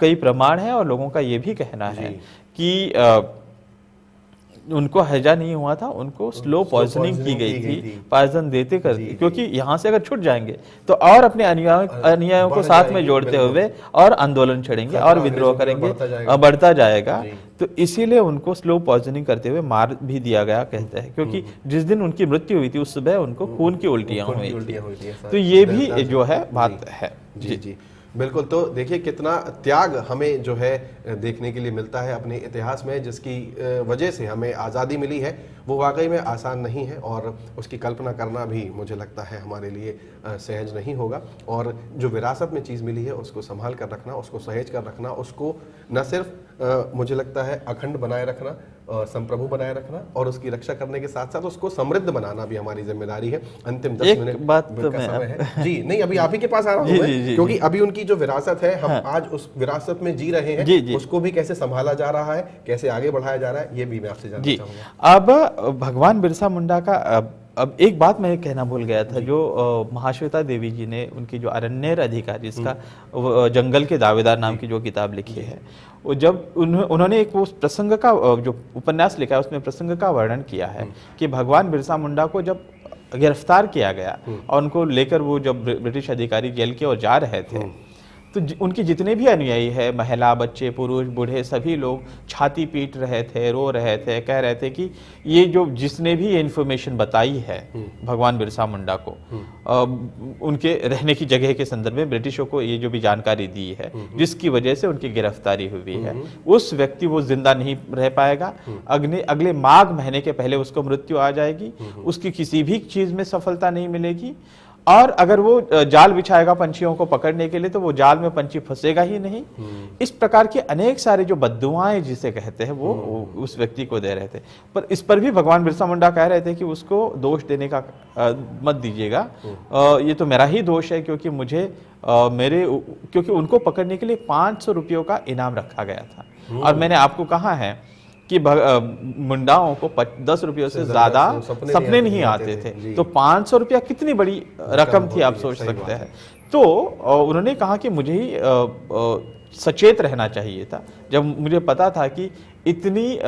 कई प्रमाण है और लोगों का ये भी कहना है कि उनको हैजा नहीं हुआ था, उनको स्लो पॉइजनिंग की गई थी, पॉइजन देते करते, क्योंकि यहाँ से अगर छूट जाएंगे तो और अपने अनुयायियों को साथ में जोड़ते हुए और आंदोलन छेड़ेंगे और विद्रोह करेंगे, बढ़ता जाएगा। तो इसीलिए उनको स्लो पॉइजनिंग करते हुए मार भी दिया गया कहते हैं, क्योंकि जिस दिन उनकी मृत्यु हुई थी उस सुबह उनको खून की उल्टियां हुई थी। तो ये भी जो है बात है। जी जी बिल्कुल। तो देखिए कितना त्याग हमें जो है देखने के लिए मिलता है अपने इतिहास में, जिसकी वजह से हमें आज़ादी मिली है, वो वाकई में आसान नहीं है और उसकी कल्पना करना भी मुझे लगता है हमारे लिए सहज नहीं होगा। और जो विरासत में चीज़ मिली है उसको संभाल कर रखना, उसको सहेज कर रखना, उसको न सिर्फ मुझे लगता है अखंड बनाए रखना, संप्रभु बनाए रखना और उसकी रक्षा करने के साथ साथ उसको समृद्ध बनाना भी हमारी जिम्मेदारी है। अंतिम 10 मिनट बात का समय है जी। नहीं, अभी आप ही के पास आ रहा हूँ मैं, क्योंकि अभी उनकी जो विरासत है हम आज उस विरासत में जी रहे हैं, उसको भी कैसे संभाला जा रहा है, कैसे आगे बढ़ाया जा रहा है, ये भी मैं आपसे जानना चाहूंगा। अब भगवान बिरसा मुंडा का अब एक बात मैं कहना भूल गया था, जो महाश्वेता देवी जी ने उनकी जो अरण्यर अधिकारी, जिसका जंगल के दावेदार नाम की जो किताब लिखी है, वो जब उन्होंने एक वो प्रसंग का जो उपन्यास लिखा है उसमें प्रसंग का वर्णन किया है कि भगवान बिरसा मुंडा को जब गिरफ्तार किया गया और उनको लेकर वो जब ब्रिटिश अधिकारी जेल की ओर जा रहे थे, तो उनके जितने भी अनुयायी है, महिला, बच्चे, पुरुष, बूढ़े, सभी लोग छाती पीट रहे थे, रो रहे थे, कह रहे थे कि ये जो जिसने भी ये इन्फॉर्मेशन बताई है भगवान बिरसा मुंडा को, उनके रहने की जगह के संदर्भ में ब्रिटिशों को ये जो भी जानकारी दी है, जिसकी वजह से उनकी गिरफ्तारी हुई है, उस व्यक्ति वो जिंदा नहीं रह पाएगा। अगले माघ महीने के पहले उसको मृत्यु आ जाएगी, उसकी किसी भी चीज में सफलता नहीं मिलेगी, और अगर वो जाल बिछाएगा पंछियों को पकड़ने के लिए तो वो जाल में पंछी फंसेगा ही नहीं। इस प्रकार के अनेक सारे जो बद्दुआएं जिसे कहते हैं वो उस व्यक्ति को दे रहे थे। पर इस पर भी भगवान बिरसा मुंडा कह रहे थे कि उसको दोष देने का मत दीजिएगा, ये तो मेरा ही दोष है, क्योंकि क्योंकि उनको पकड़ने के लिए 500 रुपयों का इनाम रखा गया था। और मैंने आपको कहा है कि मुंडाओं को 10 रुपयों से ज्यादा सपने नहीं आते थे, तो 500 रुपया कितनी बड़ी रकम थी, आप सोच सकते हैं। तो उन्होंने कहा कि मुझे ही सचेत रहना चाहिए था, जब मुझे पता था कि इतनी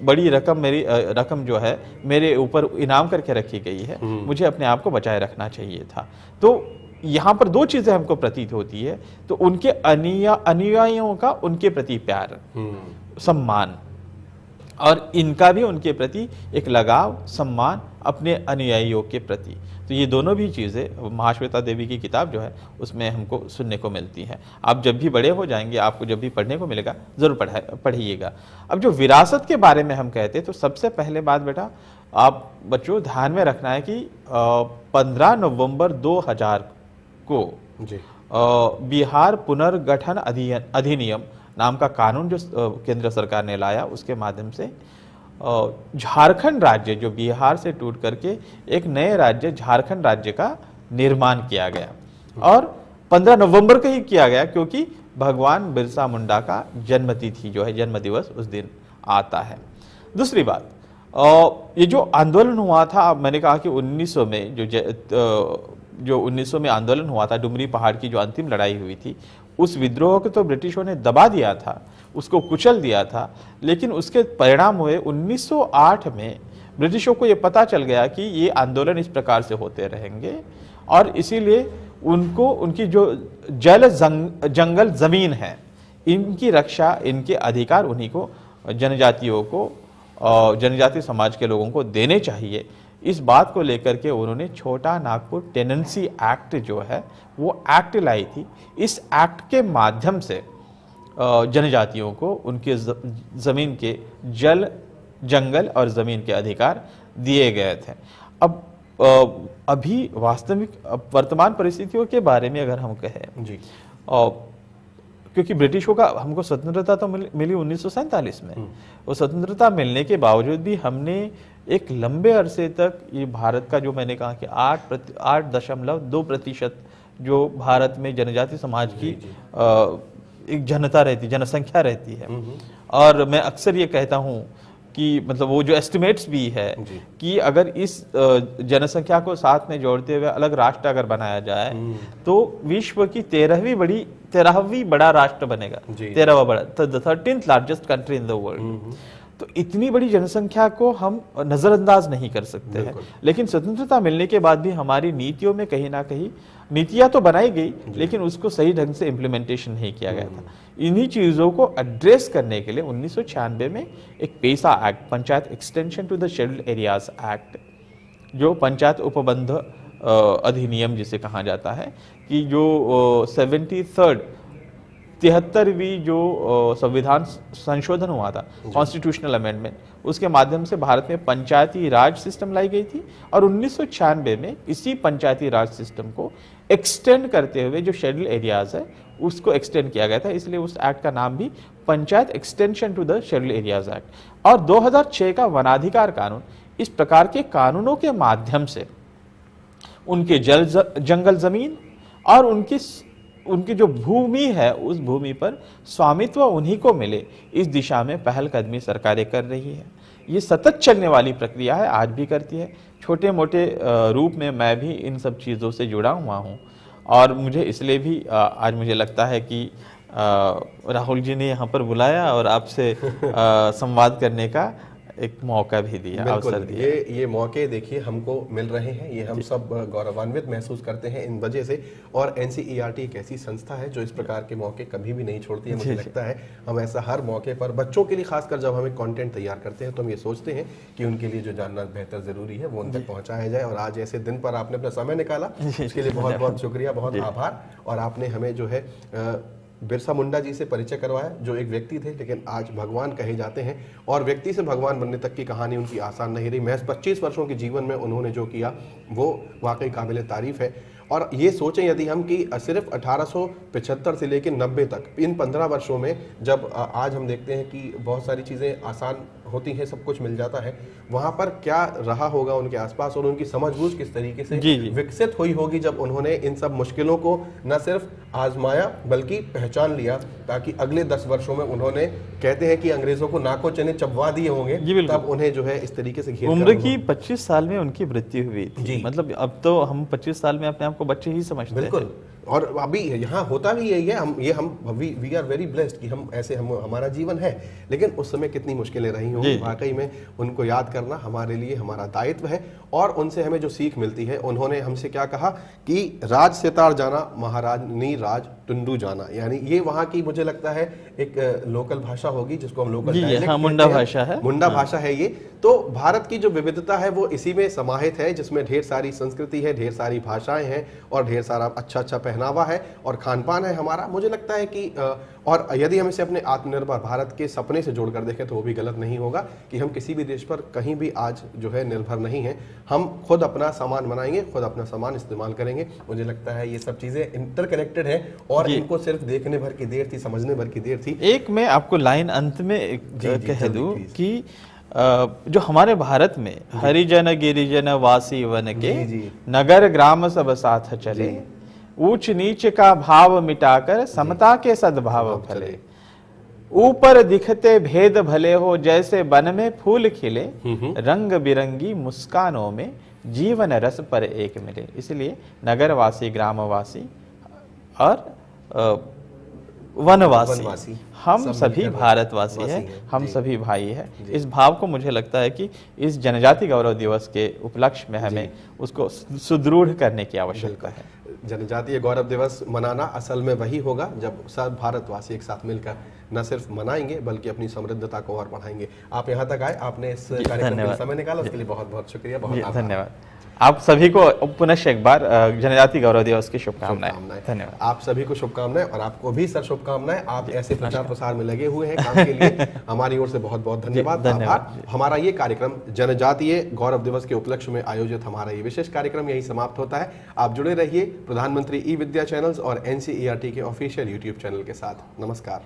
बड़ी रकम जो है मेरे ऊपर इनाम करके रखी गई है, मुझे अपने आप को बचाए रखना चाहिए था। तो यहाँ पर दो चीजें हमको प्रतीत होती है, तो उनके अनुयायियों का उनके प्रति प्यार, सम्मान, और इनका भी उनके प्रति एक लगाव, सम्मान अपने अनुयायियों के प्रति। तो ये दोनों भी चीज़ें महाश्वेता देवी की किताब जो है उसमें हमको सुनने को मिलती हैं। आप जब भी बड़े हो जाएंगे, आपको जब भी पढ़ने को मिलेगा ज़रूर पढ़िएगा। अब जो विरासत के बारे में हम कहते हैं, तो सबसे पहले बात बेटा आप बच्चों ध्यान में रखना है कि 15 नवंबर 2000 को बिहार पुनर्गठन अधिनियम नाम का कानून जो केंद्र सरकार ने लाया, उसके माध्यम से झारखंड राज्य जो बिहार से टूट करके एक नए राज्य झारखंड राज्य का निर्माण किया गया, और 15 नवंबर को ही किया गया क्योंकि भगवान बिरसा मुंडा का जन्मतिथि जो है, जन्म दिवस उस दिन आता है। दूसरी बात, ये जो आंदोलन हुआ था, मैंने कहा कि 1900 में जो 1900 में आंदोलन हुआ था, डुमरी पहाड़ की जो अंतिम लड़ाई हुई थी, उस विद्रोह को तो ब्रिटिशों ने दबा दिया था, उसको कुचल दिया था, लेकिन उसके परिणाम हुए 1908 में ब्रिटिशों को ये पता चल गया कि ये आंदोलन इस प्रकार से होते रहेंगे, और इसीलिए उनकी जो जंगल जमीन है, इनकी रक्षा, इनके अधिकार उन्हीं को, जनजातियों को, जनजाति समाज के लोगों को देने चाहिए। इस बात को लेकर के उन्होंने छोटा नागपुर टेनेंसी एक्ट जो है वो एक्ट लाई थी। इस एक्ट के माध्यम से जनजातियों को उनके जमीन के जंगल और जमीन के अधिकार दिए गए थे। अब अभी वास्तविक वर्तमान परिस्थितियों के बारे में अगर हम कहें जी, क्योंकि ब्रिटिशों का हमको स्वतंत्रता तो मिली 1947 में, वो स्वतंत्रता मिलने के बावजूद भी हमने एक लंबे अरसे तक ये भारत का जो मैंने कहा कि 8.2% जो भारत में जनजाति समाज की एक जनसंख्या रहती है। और मैं अक्सर ये कहता हूँ कि मतलब वो जो एस्टिमेट्स भी है कि अगर इस जनसंख्या को साथ में जोड़ते हुए अलग राष्ट्र अगर बनाया जाए तो विश्व की 13वीं बड़ा राष्ट्र बनेगा, 13वां बड़ा, the 13th largest country in the world. तो इतनी बड़ी जनसंख्या को हम नजरअंदाज नहीं कर सकते हैं। लेकिन स्वतंत्रता मिलने के बाद भी हमारी नीतियों में कहीं ना कहीं नीतियां तो बनाई गई, लेकिन उसको सही ढंग से इम्प्लीमेंटेशन नहीं किया गया था। इन्हीं चीजों को एड्रेस करने के लिए 1996 में एक PESA act, panchayat extension to the scheduled areas act, जो पंचायत उपबंध अधिनियम जिसे कहा जाता है, कि जो 73वीं जो संविधान संशोधन हुआ था, कॉन्स्टिट्यूशनल अमेंडमेंट, उसके माध्यम से भारत में पंचायती राज सिस्टम लाई गई थी। और 1996 में इसी पंचायती राज सिस्टम को एक्सटेंड करते हुए जो शेड्यूल एरियाज है उसको एक्सटेंड किया गया था, इसलिए उस एक्ट का नाम भी panchayat extension to the schedule areas act. और 2006 का वनाधिकार कानून, इस प्रकार के कानूनों के माध्यम से उनके जंगल जमीन और उनकी जो भूमि है उस भूमि पर स्वामित्व उन्हीं को मिले, इस दिशा में पहलकदमी सरकारें कर रही है। ये सतत चलने वाली प्रक्रिया है, आज भी करती है। छोटे मोटे रूप में मैं भी इन सब चीज़ों से जुड़ा हुआ हूँ, और मुझे इसलिए भी आज मुझे लगता है कि राहुल जी ने यहाँ पर बुलाया और आपसे संवाद करने का एक मौका भी दिया, अवसर दिया। ये मौके देखिए हमको मिल रहे हैं, ये हम सब गौरवान्वित महसूस करते हैं इन वजह से। और एनसीईआरटी एक ऐसी संस्था है जो इस प्रकार के मौके कभी भी नहीं छोड़ती है। मुझे लगता है हम ऐसा हर मौके पर, बच्चों के लिए खासकर जब हमें कंटेंट तैयार करते हैं तो हम ये सोचते हैं कि उनके लिए जो जानना बेहतर जरूरी है वो उन तक पहुंचाया जाए। और आज ऐसे दिन पर आपने अपना समय निकाला, उसके लिए बहुत बहुत शुक्रिया, बहुत आभार। और आपने हमें जो है बिरसा मुंडा जी से परिचय करवाया, जो एक व्यक्ति थे लेकिन आज भगवान कहे जाते हैं, और व्यक्ति से भगवान बनने तक की कहानी उनकी आसान नहीं रही। महज 25 वर्षों के जीवन में उन्होंने जो किया वो वाकई काबिल तारीफ है। और ये सोचें यदि हम कि सिर्फ 1875 से लेकर 90 तक, इन 15 वर्षों में, जब आज हम देखते हैं कि बहुत सारी चीज़ें आसान होती हैं, सब कुछ मिल जाता है, वहाँ पर क्या रहा होगा उनके आसपास, और उनकी समझबूझ किस तरीके से विकसित हुई होगी जब उन्होंने इन सब मुश्किलों को न सिर्फ आजमाया बल्कि पहचान लिया, ताकि अगले 10 वर्षों में उन्होंने, कहते हैं कि अंग्रेजों को नाको चने चबवा दिए होंगे, तब उन्हें जो है इस तरीके से उम्र की 25 साल में उनकी मृत्यु हुई थी। मतलब अब तो हम 25 साल में अपने आप को बच्चे ही समझते हैं। बिल्कुल, और अभी यहाँ होता भी यही है। वी आर वेरी ब्लेस्ड कि हम ऐसे हमारा जीवन है, लेकिन उस समय कितनी मुश्किलें रही होंगी, वाकई में उनको याद करना हमारे लिए हमारा दायित्व है। और उनसे हमें जो सीख मिलती है, उन्होंने हमसे क्या कहा कि राज सितार जाना महारानी राज टुंडू जाना, यानी ये वहाँ की मुझे लगता है एक लोकल भाषा होगी जिसको हम लोकल मुंडा भाषा है, मुंडा भाषा है ये। तो भारत की जो विविधता है वो इसी में समाहित है, जिसमें ढेर सारी संस्कृति है, ढेर सारी भाषाएं हैं, और ढेर सारा अच्छा पहनावा है और खान पान है हमारा। मुझे लगता है कि और यदि हम इसे अपने आत्मनिर्भर भारत के सपने से जोड़कर देखें तो वो भी गलत नहीं होगा कि हम किसी भी देश पर कहीं भी आज जो है निर्भर नहीं है। हम खुद अपना सामान बनाएंगे, खुद अपना सामान इस्तेमाल करेंगे। मुझे लगता है ये सब चीज़ें इंटरकनेक्टेड हैं, और इनको सिर्फ देखने भर की देर थी, समझने भर की देर थी। एक मैं आपको लाइन अंत में कह दूं कि जो हमारे भारत में हरिजन गिरिजन वासी वन के नगर ग्राम सब साथ चले, ऊंच नीच का भाव मिटाकर समता के सद्भाव फले, ऊपर दिखते भेद भले हो जैसे वन में फूल खिले, रंग बिरंगी मुस्कानों में जीवन रस पर एक मिले। इसलिए नगरवासी, ग्रामवासी और वनवासी हम सभी भारतवासी हैं, हम सभी भाई हैं। इस भाव को मुझे लगता है कि इस जनजाति गौरव दिवस के उपलक्ष्य में हमें उसको सुदृढ़ करने की आवश्यकता है। जनजातीय गौरव दिवस मनाना असल में वही होगा जब सब भारतवासी एक साथ मिलकर न सिर्फ मनाएंगे बल्कि अपनी समृद्धता को और बढ़ाएंगे। आप यहाँ तक आए, आपने इस कार्यक्रम में समय निकाला, उसके लिए बहुत बहुत शुक्रिया, बहुत धन्यवाद। आप सभी को पुनः एक बार जनजातीय गौरव दिवस की शुभकामनाएं। धन्यवाद। आप सभी को शुभकामनाएं, और आपको भी सर शुभकामनाएं। आप ऐसे प्रचार प्रसार में लगे हुए हैं काम के लिए, हमारी ओर से बहुत बहुत धन्यवाद। हमारा ये कार्यक्रम जनजातीय गौरव दिवस के उपलक्ष्य में आयोजित हमारा ये विशेष कार्यक्रम यही समाप्त होता है। आप जुड़े रहिए प्रधानमंत्री ई विद्या चैनल्स और एनसीईआरटी के ऑफिशियल यूट्यूब चैनल के साथ। नमस्कार।